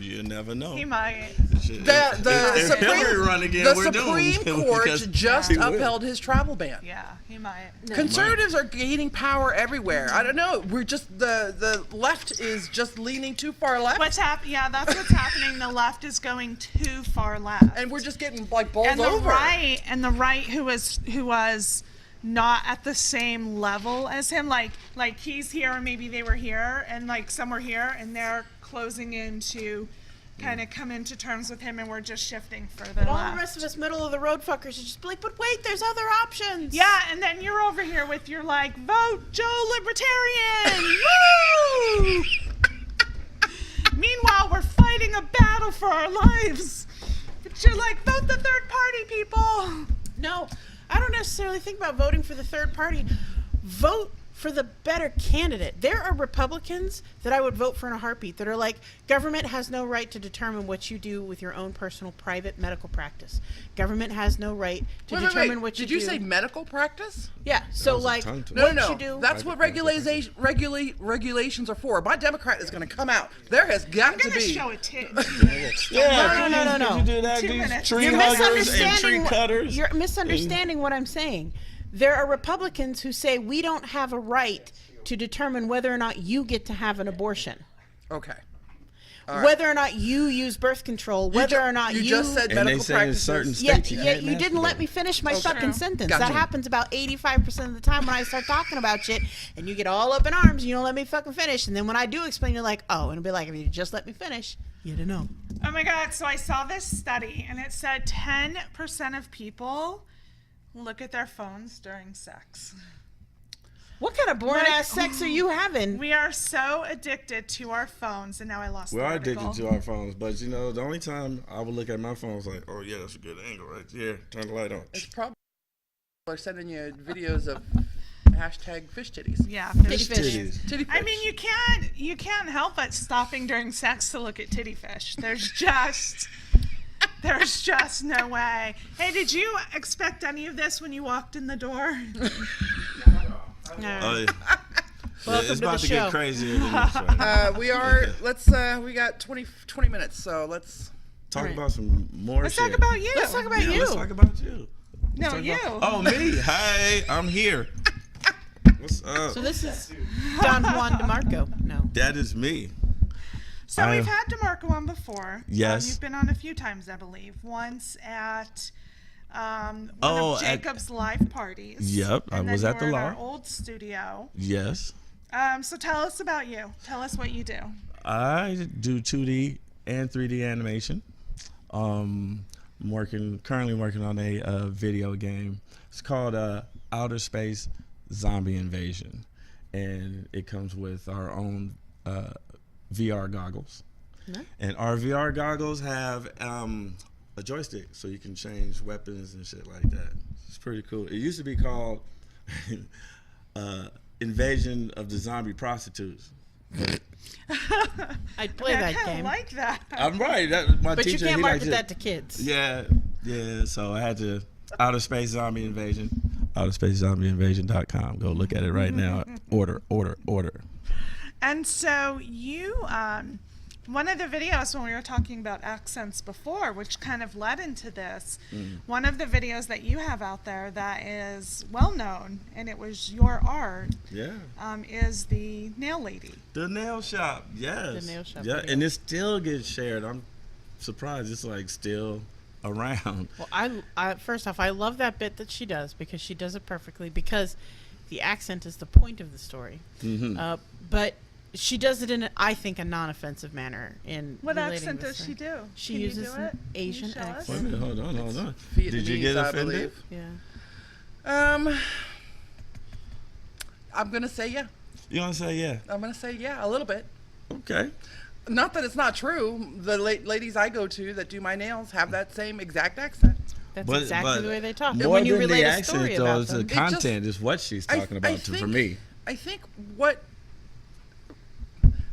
G: You never know.
F: He might.
G: Shit.
D: The
G: If Hillary run again,
D: the
G: we're doomed.
D: Supreme Court
G: Because
D: just
G: he will.
D: upheld his travel ban.
F: Yeah, he might.
D: Conservatives are gaining power everywhere. I don't know. We're just the left is just leaning too far left,
F: Yeah, that's what's happening. The left is going too far left.
D: and we're just getting like bowled
F: and the
D: over.
F: right who was not at the same level as him, like he's here and maybe they were here and like some were here and they're closing in to kind of come into terms with him, and we're just shifting further
C: But all
F: left.
C: the rest of us middle of the road fuckers are just like, but wait, there's other options.
F: Yeah, and then you're over here with your like, vote Joe Libertarian. Woo! Meanwhile, we're fighting a battle for our lives. But you're like, vote the third party, people.
C: No, I don't necessarily think about voting for the third party. Vote for the better candidate. There are Republicans that I would vote for in a heartbeat that are like, government has no right to determine what you do with your own personal private medical practice. Government has no right to determine what you do.
D: Did you say medical practice?
C: Yeah, so
G: was a
C: like,
G: tongue twister.
C: what
D: No.
C: you do.
D: That's what regulations are for. My Democrat is going to come out. There has got
F: I'm
D: to
F: gonna
D: be.
F: show a tit.
G: Yeah,
C: No.
G: Could you do that?
F: 2
G: These
F: minutes.
G: tree
C: You're
G: huggers and tree
C: misunderstanding.
G: cutters.
C: You're misunderstanding what I'm saying. There are Republicans who say we don't have a right to determine whether or not you get to have an abortion,
D: Okay.
C: whether or not you use birth control, whether or not you.
D: just said
G: And they
D: medical
G: say in
D: practices.
G: certain
C: Yeah,
G: states you can't
C: you didn't let me finish my fucking
F: True.
C: sentence.
D: Gotcha.
C: That happens about 85% of the time when I start talking about shit, and you get all up in arms and you don't let me fucking finish. And then when I do explain, you're like, oh, and it'll be like, if you just let me finish, you'd know.
F: Oh my God, so I saw this study and it said 10% of people look at their phones during sex.
C: What kind of boring ass sex are you having?
F: We are so addicted to our phones, and now I lost
G: We
F: the
G: are
F: article.
G: addicted to our phones, but you know, the only time I would look at my phone is like, oh yeah, that's a good angle right there. Turn the light on.
D: It's probably people are sending you videos of hashtag fish titties.
F: Yeah,
C: Titty
F: fish.
C: fish.
G: Titties.
D: Titty
F: I
D: fish.
F: mean, you can't help but stopping during sex to look at titty fish. There's just no way. Hey, did you expect any of this when you walked in the door?
G: Oh, yeah.
C: Welcome
G: It's
C: to
G: about
C: the
G: to
C: show.
G: get crazier than this right now.
D: We are. We got 20 minutes, so let's.
G: Talk
C: Alright.
G: about some more
F: Let's
G: shit.
F: talk about you.
C: Let's talk about
G: Yeah,
C: you.
G: let's talk about you.
F: No,
G: Talk
F: you.
G: about- oh, me. Hey, I'm here. What's up?
C: So this is Don Juan DeMarco. No.
G: That is me.
F: So we've had DeMarco on before.
G: Yes.
F: You've been on a few times, I believe. Once at one
G: Oh,
F: of
G: at-
F: Jacob's live parties.
G: Yep, I
F: and
G: was
F: then
G: at
F: you
G: the
F: were in
G: law.
F: our old studio.
G: Yes.
F: So tell us about you. Tell us what you do.
G: I do 2D and 3D animation. I'm currently working on a video game. It's called Outer Space Zombie Invasion, and it comes with our own VR goggles. And our VR goggles have a joystick, so you can change weapons and shit like that. It's pretty cool. It used to be called Invasion of the Zombie Prostitutes.
C: I'd play
F: I
C: that
F: kind of
C: game.
F: like that.
G: I'm right. My
C: But you
G: teacher,
C: can't
G: he
C: market
G: liked
C: that
G: it.
C: to kids.
G: Yeah. So I had to Outer Space Zombie Invasion. OuterSpaceZombieInvasion.com. Go look at it right now. Order.
F: And so you, one of the videos when we were talking about accents before, which kind of led into this, one of the videos that you have out there that is well known, and it was your art,
G: Yeah.
F: is the nail lady.
G: The nail shop. Yes.
C: The nail shop
G: Yeah,
C: video.
G: and it still gets shared. I'm surprised it's like still around.
C: Well, I first off, I love that bit that she does because she does it perfectly because the accent is the point of the story.
G: Mm-hmm.
C: But she does it in, I think, a non-offensive manner. In
F: What
C: relating
F: accent
C: this
F: does
C: thing.
F: she do?
C: She
F: Can you
C: uses
F: do
C: an
F: it? Can you
C: Asian
F: show us?
C: accent.
G: Wait a minute, hold on.
D: Vietnamese,
G: Did you get
D: I
G: offended?
D: believe.
C: Yeah.
D: I'm gonna say yeah.
G: You want to say yeah?
D: I'm gonna say yeah, a little bit.
G: Okay.
D: Not that it's not true. The ladies I go to that do my nails have that same exact accent.
C: That's
G: But-
C: exactly
G: but
C: the way they talk. And
G: More
C: when you
G: than
C: relate
G: the
C: a
G: accent,
C: story
G: though,
C: about
G: it's the
C: them,
G: content is what she's talking about for me.
D: I think what.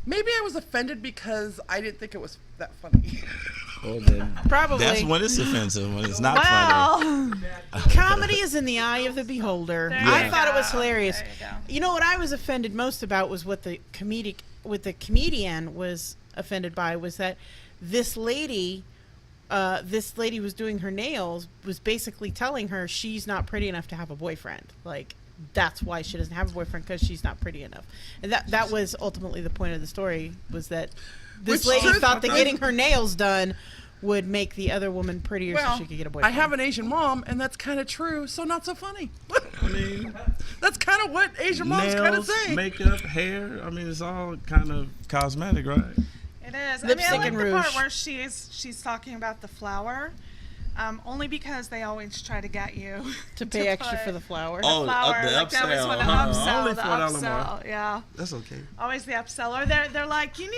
D: Maybe I was offended because I didn't think it was that funny.
G: Well, then,
C: probably.
G: that's when it's offensive, when it's not funny.
F: Well,
C: Comedy is in the eye of the beholder.
F: There
C: I
F: you
C: thought it
F: go.
C: was hilarious.
F: There you go.
C: You know what I was offended most about was what the comedian was offended by was that this lady was doing her nails, was basically telling her she's not pretty enough to have a boyfriend. Like, that's why she doesn't have a boyfriend, because she's not pretty enough. And that was ultimately the point of the story, was that this lady thought that getting her nails done would make the other woman prettier, so she could get a boyfriend.
D: I have an Asian mom, and that's kind of true, so not so funny. I mean, that's kind of what Asian moms kind of say.
G: Makeup, hair. I mean, it's all kind of cosmetic, right?
F: It is.
C: Lipstick
F: I like
C: and
F: the
C: rouge.
F: part where she's talking about the flour, only because they always try to get you
C: to pay extra for the flour.
G: Oh,
F: flour.
G: the
F: Like,
G: upsell.
F: they always want to upsell,
G: Only
F: the
G: $4 more.
F: upsell. Yeah.
G: That's okay.
F: Always the upseller. They're like, you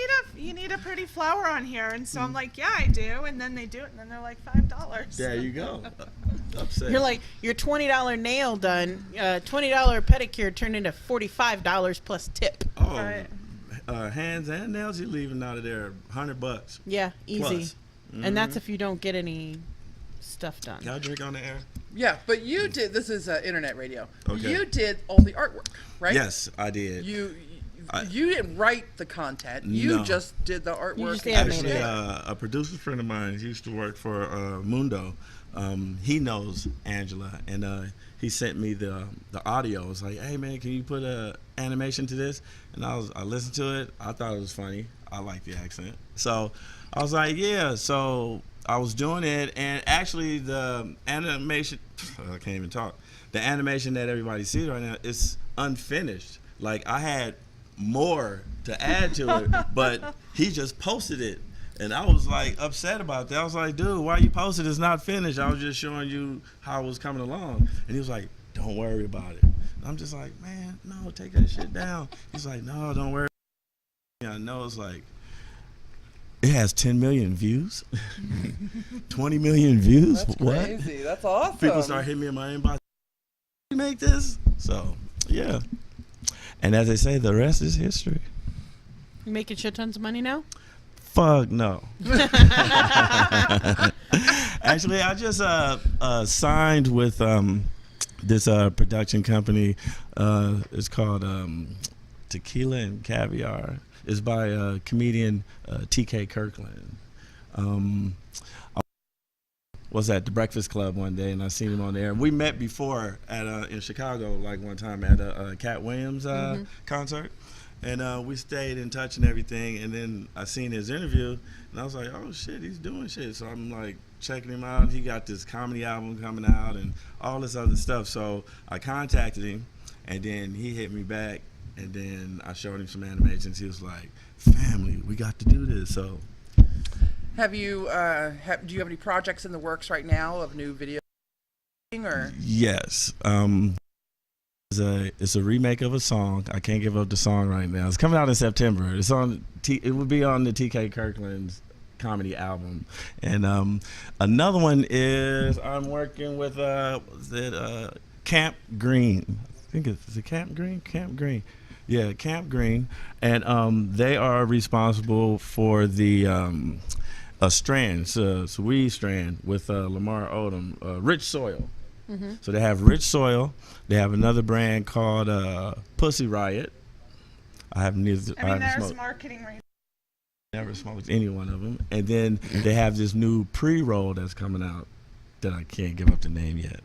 F: need a pretty flower on here, and so I'm like, yeah, I do, and then they do it, and then they're like $5.
G: There you go. Upsell.
C: You're like, your $20 nail done, $20 pedicure turned into $45 plus tip.
G: Oh,
F: Right.
G: Hands and nails, you're leaving out of there $100.
C: Yeah, easy.
G: Plus.
C: And that's if you don't get any stuff done.
G: Y'all drink on the air?
D: Yeah, but you did. This is internet radio.
G: Okay.
D: You did all the artwork, right?
G: Yes, I did.
D: You didn't write the content. You
G: No.
D: just did the artwork.
C: just animated
G: Actually,
C: it.
G: a producer friend of mine, he used to work for Mundo. He knows Angela, and he sent me the audio. I was like, "Hey man, can you put a animation to this?" And I listened to it. I thought it was funny. I like the accent, so I was like, "Yeah." So I was doing it, and actually the animation, I can't even talk. The animation that everybody sees right now is unfinished. Like, I had more to add to it, but he just posted it. And I was like upset about that. I was like, dude, why you posted? It's not finished. I was just showing you how it was coming along. And he was like, don't worry about it. And I'm just like, man, no, take that shit down. He's like, no, don't worry. I know. It's like, it has 10 million views, 20 million views.
D: That's
G: what?
D: crazy. That's awesome.
G: People start hitting me in my inbox. You make this? So, yeah. And as they say, the rest is history.
C: You making shit tons of money now?
G: Fuck no. Actually, I just signed with this production company. It's called Tequila and Caviar. It's by comedian T.K. Kirkland. Was at the Breakfast Club one day, and I seen him on there. We met before at in Chicago, like one time at a Cat Williams concert. And we stayed in touch and everything. And then I seen his interview, and I was like, oh, shit, he's doing shit. So I'm, like, checking him out. He got this comedy album coming out and all this other stuff. So I contacted him, and then he hit me back. And then I showed him some animations. He was like, family, we got to do this. So
D: Have you, do you have any projects in the works right now of new video? Or?
G: yes. It's a remake of a song. I can't give up the song right now. It's coming out in September. It's on. It will be on the T.K. Kirkland's comedy album. And another one is I'm working with Camp Green. I think it's Camp Green. Camp Green. Yeah, Camp Green. And they are responsible for the a strand, so weed strand with Lamar Odom, Rich Soil. Mm-hmm. So they have Rich Soil. They have another brand called Pussy Riot. I haven't
F: there's
G: smoked.
F: marketing right
G: Never smoked any one of them. And then they have this new pre-roll that's coming out that I can't give up the name yet.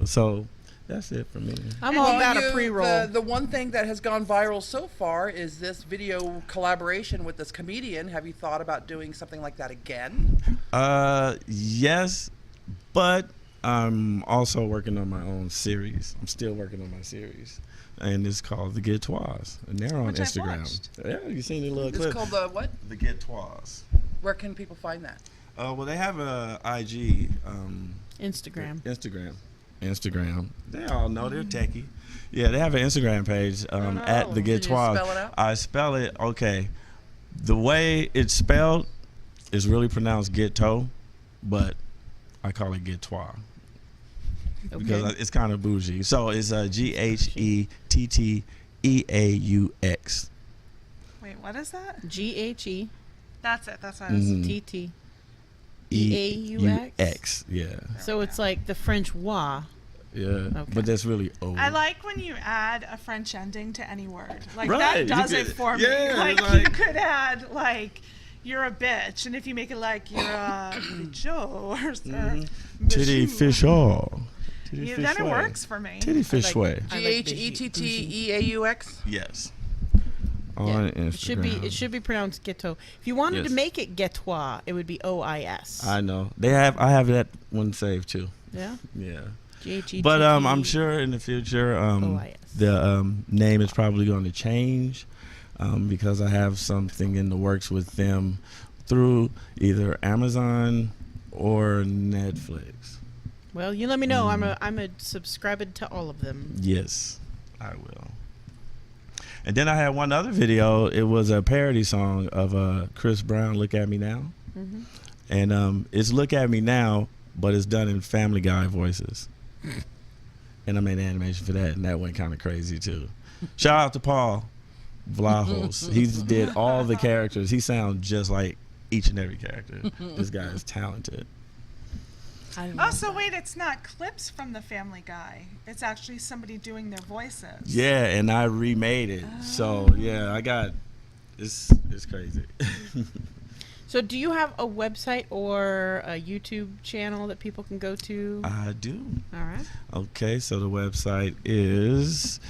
G: So that's it for me.
C: I'm all about a pre-roll.
D: The one thing that has gone viral so far is this video collaboration with this comedian. Have you thought about doing something like that again?
G: Yes, but I'm also working on my own series. I'm still working on my series. And it's called The Ghetteaux. And they're on
F: Which I've
G: Instagram.
F: watched.
G: Yeah, you seen the little clip.
D: It's called the what?
G: The Ghetteaux.
D: Where can people find that?
G: Well, they have a IG.
C: Instagram.
G: Instagram. They all know they're techie. Yeah, they have an Instagram page at The
D: Did you
G: Ghetteaux.
D: spell it out?
G: I spell it, okay. The way it's spelled is really pronounced Ghetteaux, but I call it Ghetteaux. Because it's kind of bougie. So it's GHETTEAUX.
F: Wait, what is that?
C: GHE
F: That's it. That's what I was.
C: TT EAUX.
G: Yeah.
C: So it's like the French wa.
G: Yeah.
C: Okay.
G: But that's really old.
F: I like when you add a French ending to any word. Like
G: Right,
F: that
G: you
F: does
G: could-
F: it for
G: yeah,
F: me. Like
G: like-
F: you could add you're a bitch, and if you make it like you're a Joe or
G: Titty fish all.
F: then it works for me.
G: Titty fish way.
D: Ghetteaux?
G: Yes.
C: Yeah,
G: On Instagram.
C: it should be pronounced Ghetteaux. If you wanted to
G: Yes.
C: make it Ghettois, it would be OIS.
G: I know. I have that one saved too.
C: Yeah.
G: Yeah.
C: Ghetteaux.
G: But I'm sure in the future
C: OIS.
G: the name is probably going to change because I have something in the works with them through either Amazon or Netflix.
C: Well, you let me know. I'm a subscriber to all of them.
G: Yes, I will. And then I had one other video. It was a parody song of Chris Brown, "Look at Me Now," and it's "Look at Me Now," but it's done in Family Guy voices. And I made an animation for that, and that went kind of crazy too. Shout out to Paul Vlahos. He did all the characters. He sounds just like each and every character. This guy is talented.
F: Oh, so wait, it's not clips from the Family Guy. It's actually somebody doing their voices.
G: Yeah, and I remade it. So yeah, I got it's crazy.
C: So do you have a website or a YouTube channel that people can go to?
G: I do.
C: All right.
G: Okay, so the website is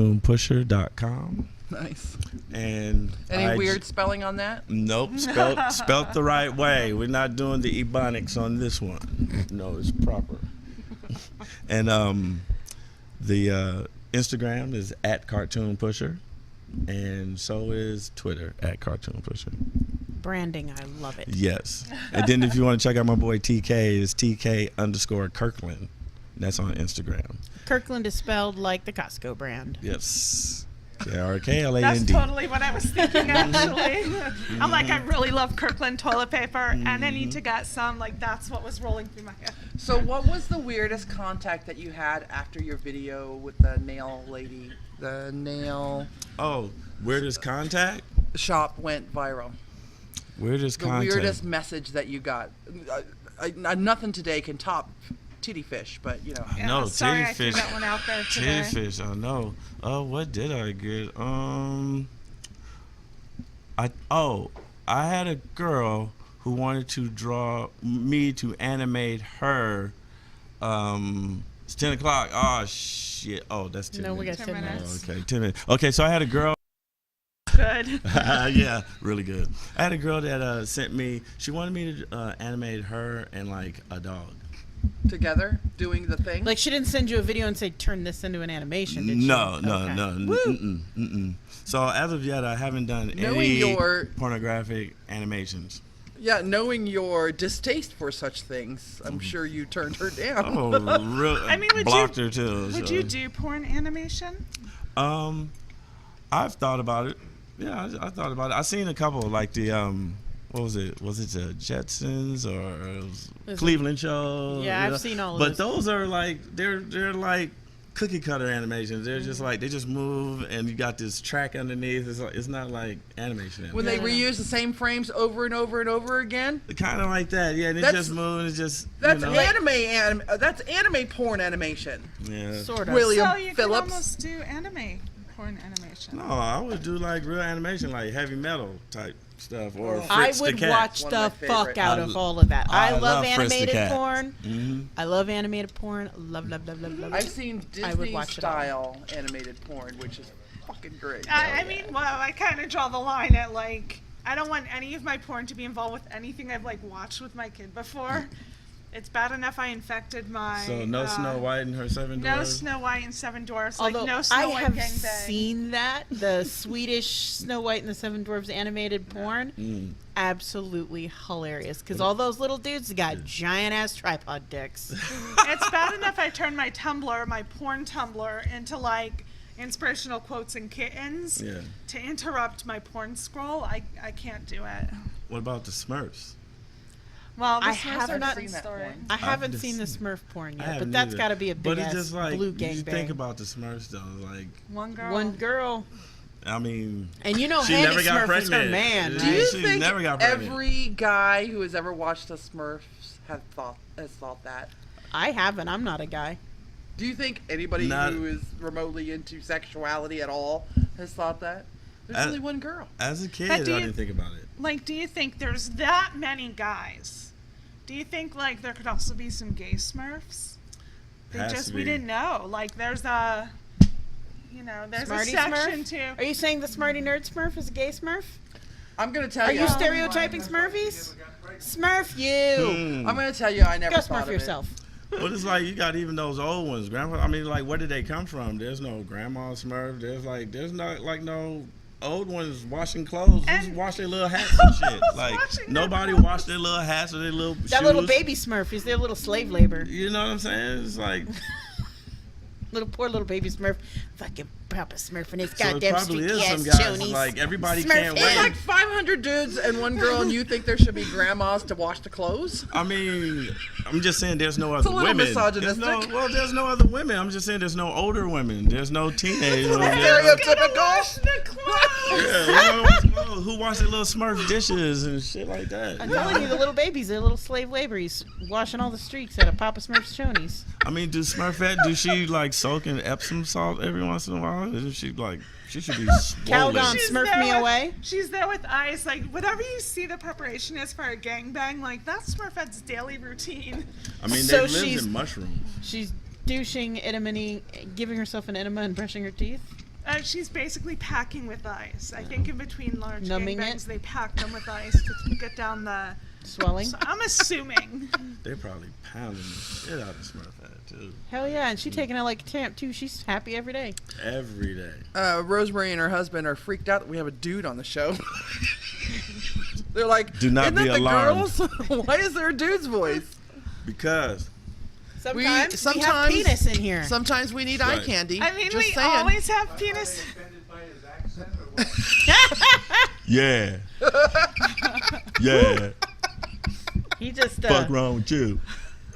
G: www.cartoonpusher.com.
D: Nice.
G: And
D: Any weird spelling on that?
G: Nope, spelt the right way. We're not doing the ebonics on this one. No, it's proper. And the Instagram is @CartoonPusher, and so is Twitter @CartoonPusher.
C: Branding, I love it.
G: Yes. And then if you want to check out my boy TK, it's TK_Kirkland. That's on Instagram.
C: Kirkland is spelled like the Costco brand.
G: Yes. KRKLAND.
F: That's totally what I was thinking, actually. I'm like, I really love Kirkland toilet paper, and I need to get some. Like, that's what was rolling through my head.
D: So what was the weirdest contact that you had after your video with the nail lady? The nail
G: Oh, weirdest contact?
D: shop went viral.
G: Weirdest
D: The
G: contact.
D: weirdest message that you got. Nothing today can top tittyfish, but you know.
F: Yeah,
G: No,
F: sorry, I threw
G: tittyfish.
F: that one out there today.
G: Tittyfish, I know. Oh, what did I get? I had a girl who wanted to draw me to animate her. It's 10 o'clock. Oh shit. Oh, that's 10
C: No, we got
G: minutes.
C: 10 minutes.
G: Oh, okay, 10 minutes. Okay, so I had a girl.
F: Good.
G: Yeah, really good. I had a girl that sent me. She wanted me to animate her and like a dog.
D: Together doing the thing.
C: Like, she didn't send you a video and say, turn this into an animation, did she?
G: No.
C: Okay.
G: So as of yet, I haven't done
D: Knowing
G: any
D: your-
G: pornographic animations.
D: Yeah, knowing your distaste for such things, I'm sure you turned her down.
G: Oh, really?
F: I mean,
G: blocked her too.
F: Would
G: so.
F: you do porn animation?
G: I've thought about it. Yeah, I thought about it. I seen a couple like the what was it? Was it the Jetsons or Cleveland Show?
C: Yeah,
G: you know?
C: I've seen all of
G: But
C: those.
G: those are like they're like cookie cutter animations. They're just like they just move and you got this track underneath. It's not like animation.
D: When they
C: Yeah.
D: reuse the same frames over and over and over again.
G: Kind of like that, yeah. And it
D: That's-
G: just moves. It's just
D: That's
G: you know,
D: that's anime porn animation.
G: yeah.
C: Sort of.
D: William
F: So you
D: Phillips.
F: can almost do anime porn animation.
G: No, I would do like real animation, like heavy metal type stuff, or
C: I
G: Fritz the
C: would
G: Cat.
C: watch
D: One
C: the
D: of my
C: fuck
D: favorite.
C: out
G: I-
C: of all of that. I,
G: I
C: love
G: love Fritz the
C: animated
G: Cat.
C: porn.
G: Mhm.
C: I love animated porn. Love.
D: I've seen
C: I would
D: Disney
C: watch it all.
D: style animated porn, which is fucking great.
F: I mean, well, I kind of draw the line at like, I don't want any of my porn to be involved with anything I've like watched with my kid before. It's bad enough I infected my.
G: So no Snow White and her seven
F: No
G: dwarfs.
F: Snow White and Seven Dwarfs.
C: Although
F: like no Snow
C: I
F: White
C: have
F: gangbang.
C: seen that, the Swedish Snow White and the Seven Dwarfs animated porn, absolutely hilarious. Because all those little dudes got giant ass tripod dicks.
F: It's bad enough I turned my Tumblr, my porn Tumblr, into like inspirational quotes and kittens.
G: Yeah.
F: To interrupt my porn scroll, I can't do it.
G: What about the Smurfs?
F: Well,
C: I
F: this was
C: have
F: a
C: not
F: different
D: seen that
F: story.
D: porn.
C: I haven't
G: just-
C: seen the Smurf porn
G: I
C: yet,
G: haven't
C: but that's
G: either.
C: got to be a big
G: But it's
C: ass
G: just like
C: blue
G: you think
C: gangbang.
G: about the Smurfs though, like
F: One girl.
C: One girl,
G: I mean,
C: and you know,
G: she
C: Handy
G: never got
C: Smurf is her
G: pregnant.
C: man.
G: Do
D: Do
C: right?
D: you
G: She
D: think
G: never got pregnant.
D: every guy who has ever watched the Smurfs has thought that?
C: I haven't. I'm not a guy.
D: Do you think anybody
G: Not-
D: who is remotely into sexuality at all has thought that? There's only one girl.
G: As a kid,
F: But
G: I
F: do you-
G: didn't think about it.
F: Like, do you think there's that many guys? Do you think, like, there could also be some gay Smurfs?
G: Has to
F: We
G: be.
F: didn't know. Like, there's a, there's
C: Smarty
F: a section
C: Smurf?
F: too.
C: Are you saying the Smarty Nerd Smurf is a gay Smurf?
D: I'm gonna tell
C: Are
D: you.
C: you stereotyping Smurfies? Smurf you.
D: I'm gonna tell you. I never
C: Go
D: thought
C: Smurf
D: of it.
C: yourself.
G: Well, it's like you got even those old ones. Grandpa, I mean, like, where did they come from? There's no Grandma Smurf. There's not like no old ones washing clothes. Just
F: And-
G: wash their little hats and shit. Like
F: Washing
G: nobody
F: their
G: washed their little hats or their little shoes.
C: That little baby Smurf is their little slave labor.
G: You know what I'm saying? It's like
C: Poor little baby Smurf. Fucking Papa Smurf and his
G: so it
C: goddamn
G: probably
C: streaky
G: is some
C: ass
G: guys
C: chonies.
G: like everybody
C: Smurf
G: can't
C: head.
D: There's
G: win.
D: like 500 dudes and one girl, and you think there should be grandmas to wash the clothes?
G: I mean, I'm just saying there's no
D: It's a
G: other
D: little
G: women.
D: misogynistic.
G: There's no other women. I'm just saying there's no older women. There's no teenagers.
D: Stereotypical.
F: The clothes.
G: Yeah, who wash their little Smurf dishes and shit like that?
C: I'm telling you, the little babies, they're little slave labor. He's washing all the streaks out of Papa Smurf's chonies.
G: I mean, do she like soak in Epsom salt every once in a while? Isn't she like she should be swollen?
C: Calgon Smurf me away.
F: She's there with ice. Like, whatever you see the preparation is for a gangbang, like, that's Smurfette's daily routine.
G: I mean,
C: So
G: they live
C: she's-
G: in mushrooms.
C: She's douching, enema, giving herself an enema and brushing her teeth.
F: She's basically packing with ice. I think in between large
C: Numbing
F: gangbangs,
C: it?
F: they pack them with ice to get down the...
C: Swelling.
F: So I'm assuming.
G: They probably pounding the shit out of Smurfette too
C: Hell yeah, and she's taking it like a champ too. She's happy every day.
G: every day.
D: Rosemary and her husband are freaked out that we have a dude on the show. They're like,
G: Do not
D: isn't
G: be
D: that the
G: alarmed."
D: girls? Why is there a dude's voice?
G: Because
C: Sometimes we have penis in here.
D: Sometimes we need eye
G: Right.
D: candy.
F: I mean,
D: Just
F: we
D: saying.
F: always have penis.
E: Offended by his accent or what?
G: yeah, yeah.
C: He just
G: Fuck wrong with you?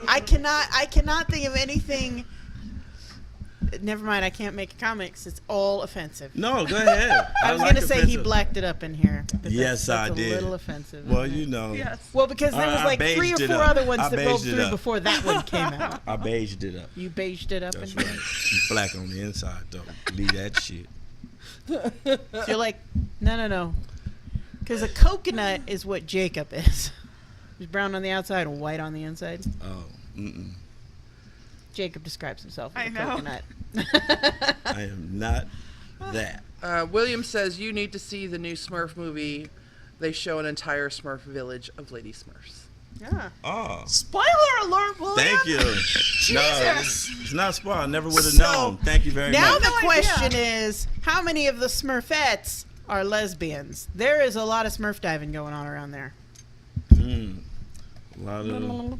C: I cannot think of anything. Never mind, I can't make a comment 'cause it's all offensive.
G: No, go ahead.
C: I was
G: like
C: gonna say he
G: offensive.
C: blacked it up in here. But
G: Yes,
C: that's
G: I
C: a
G: did.
C: little offensive.
G: Well,
C: isn't it?
G: you know,
F: Yes.
C: Well, because there was
G: I
C: like 3 or
G: beiged it
C: 4
G: up.
C: other ones
G: I
C: that rolled
G: beiged it
C: through
G: up.
C: before that one came out.
G: I beiged it up.
C: You beiged it up
G: That's
C: in
G: right.
C: here.
G: I'm black on the inside though. Leave that shit.
C: So you're like, no. Because a coconut is what Jacob is. He's brown on the outside and white on the inside.
G: Oh,
C: Jacob describes himself
F: I
C: as a
F: know.
C: coconut.
G: I am not that.
D: William says you need to see the new Smurf movie. They show an entire Smurf village of Lady Smurfs.
C: Yeah.
G: Oh,
F: Spoiler alert, William.
G: thank you. No,
F: Jesus.
G: it's not spoiled. I never would have
C: So,
G: known. Thank you very
C: Now
G: much.
C: the
F: No idea.
C: question is, how many of the Smurfettes are lesbians? There is a lot of Smurf diving going on around there.
G: A lot of.
F: You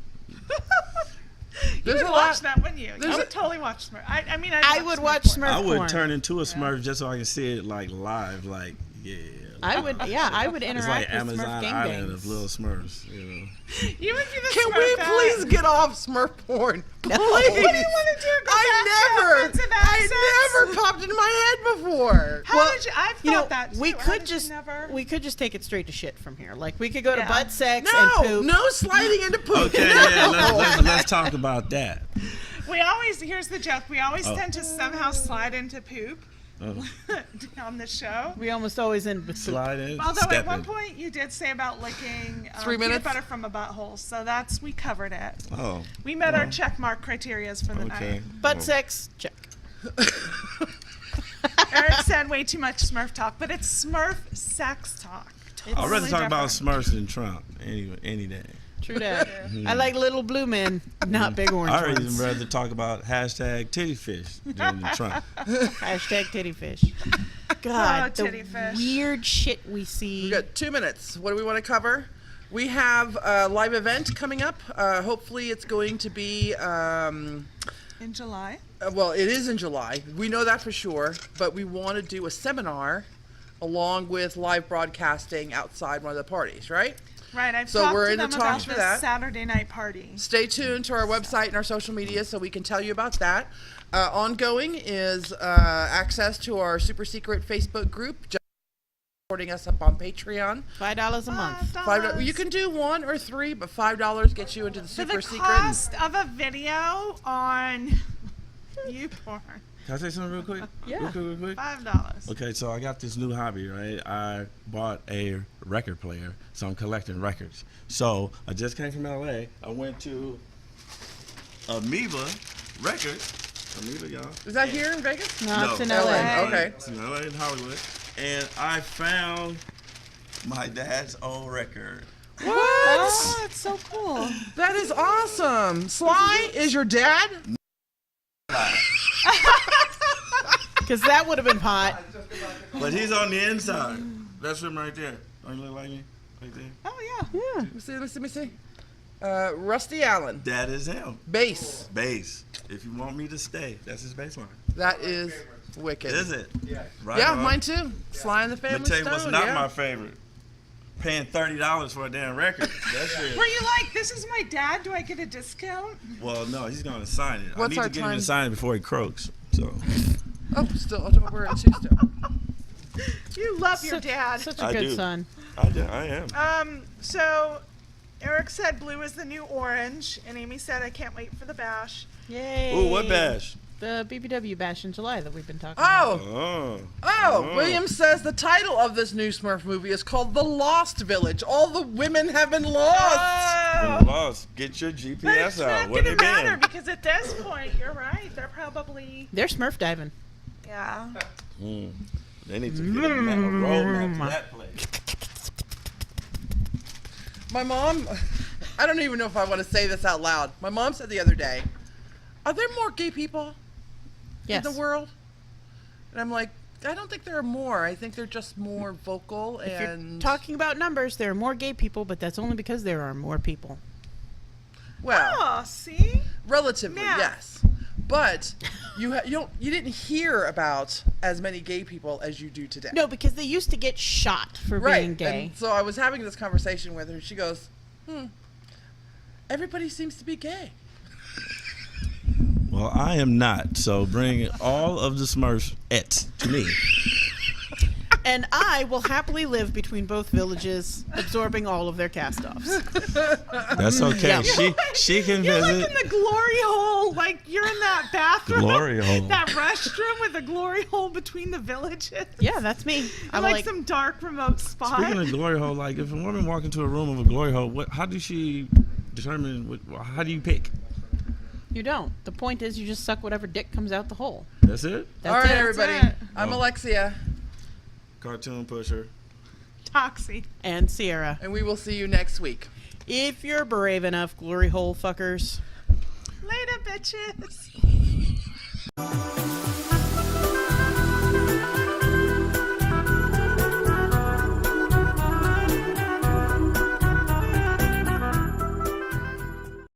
D: There's
F: would
D: a
F: watch
D: lot-
F: that, wouldn't you?
D: there's
F: You
D: a-
F: would totally watch Smurf. I mean,
C: I would watch
F: porn.
C: Smurf
G: I would
C: porn.
G: turn into a Smurf just so I can see it like live, like yeah.
C: I would
G: It's
C: interact
G: like
C: with
G: Amazon
C: Smurf
G: Island of
C: gangbangs.
G: little Smurfs, you know.
F: You would be the
D: Can we
F: Smurfette.
D: please get off Smurf porn? Please.
F: What do you want to do? Go back to offensive accents?
D: I never popped into my head before.
F: How did you? I've thought
C: You know,
F: that too.
C: we
F: How
C: could
F: did you
C: just
F: never?
C: we could just take it straight to shit from here. Like we could go to
F: Yeah.
C: butt sex and
D: No,
C: poop.
D: no sliding into poop.
G: Okay,
D: no.
G: yeah, let's talk about that.
F: We always, here's the joke, we always
G: Oh.
F: tend to somehow slide into poop
G: Oh.
F: on the show.
C: We almost always end with poop.
G: Slide in,
F: Although
G: step
F: at one
G: in.
F: point you did say about licking
D: 3
F: peanut
D: minutes?
F: butter from a butthole, so we covered it.
G: Oh,
F: We met our check mark criterias for the
G: okay.
F: night.
C: Butt
G: Oh.
C: sex, check.
F: Eric said way too much Smurf talk, but it's Smurf sex talk.
C: It's
G: I'd rather
F: Totally
G: talk about
F: different.
G: Smurfs than Trump any day.
C: True that. I like little blue men, not big orange
G: I'd even
C: ones.
G: rather talk about hashtag tittyfish than the Trump.
C: Hashtag tittyfish. God, the
F: tittyfish.
C: weird shit we see.
D: We've got 2 minutes. What do we want to cover? We have a live event coming up. Hopefully it's going to be,
F: In July.
D: well, it is in July. We know that for sure. But we want to do a seminar along with live broadcasting outside one of the parties, right?
F: Right, I've
D: So
F: talked
D: we're
F: to
D: in the
F: them about
D: talks for
F: the
D: that.
F: Saturday night party.
D: Stay tuned to our website and our social media so we can tell you about that. Ongoing is access to our super secret Facebook group. Just supporting us up on Patreon.
C: $5 a month.
D: $5. You can do 1 or 3, but $5 gets you into the
F: For
D: super
F: the
D: secret.
F: cost of a video on You porn.
G: Can I say something real quick?
C: Yeah.
G: Real quick.
F: $5.
G: Okay, so I got this new hobby, right? I bought a record player, so I'm collecting records. So I just came from LA. I went to Amoeba Records. Amoeba, y'all.
D: Is that here in Vegas?
C: No, it's in
D: LA.
C: LA.
D: Okay.
G: It's in LA in Hollywood. And I found my dad's old record.
D: What?
C: Oh, it's so cool.
D: That is awesome. Sly is your dad?
C: Because that would have been hot.
G: But he's on the inside. That's him right there. Don't you look like me? Right there.
F: Oh, yeah.
C: Yeah.
D: Let me see. Rusty Allen.
G: That is him.
D: Bass.
G: Bass. If you want me to stay, that's his bass line.
D: That is wicked.
G: Is it?
E: Yeah.
G: Right
D: Yeah,
G: on.
D: mine too. Sly and the
G: Let
D: Family
G: me tell you what's
D: Stone,
G: not
D: yeah.
G: my favorite. Paying $30 for a damn record. That's it.
F: Were you like, this is my dad? Do I get a discount?
G: Well, no, he's gonna sign it.
D: What's
G: I
D: our
G: need to get him
D: time?
G: to sign it before he croaks. So
D: Oh, still. We're at 2 still.
F: You love your dad.
C: Such a
G: I
C: good
G: do.
C: son.
G: I am.
F: So Eric said blue is the new orange, and Amy said I can't wait for the bash.
C: Yay.
G: Ooh, what bash?
C: The BBW bash in July that we've been talking about.
D: Oh.
G: Oh.
D: William says the title of this new Smurf movie is called The Lost Village. All the women have been lost.
G: When lost, get your
F: But
G: GPS
F: it's
G: out.
F: not
G: Where they
F: gonna matter
G: been?
F: because at this point, you're right. They're probably
C: They're Smurf diving.
F: yeah.
G: They need to get a roadmap to that place.
D: My mom, I don't even know if I want to say this out loud. My mom said the other day, are there more gay people
C: Yes.
D: in the world? And I'm like, I don't think there are more. I think they're just more vocal
C: If you're
D: and
C: talking about numbers, there are more gay people, but that's only because there are more people.
D: well,
F: Oh, see?
D: relatively,
F: Math.
D: yes. But you didn't hear about as many gay people as you do today.
C: No, because they used to get shot for being gay.
D: And so I was having this conversation with her. She goes, everybody seems to be gay.
G: Well, I am not. So bring all of the Smurfs to me.
C: And I will happily live between both villages, absorbing all of their cast-offs.
G: That's okay.
C: Yeah.
G: She can
F: You're
G: visit.
F: like in the glory hole. Like you're in that bathroom.
G: Glory hole.
F: That restroom with a glory hole between the villages.
C: Yeah, that's me. I'm
F: like
C: like,
F: some dark remote spot.
G: Speaking of glory hole, like if a woman walk into a room of a glory hole, how does she determine? How do you pick?
C: you don't. The point is you just suck whatever dick comes out the hole.
G: That's it.
C: That's
D: All right,
C: it.
D: everybody.
F: it.
D: I'm
G: Oh.
D: Alexia,
G: Cartoon pusher.
F: Toxi.
C: And Sierra.
D: and we will see you next week.
C: If you're brave enough, glory hole fuckers.
F: Later, bitches.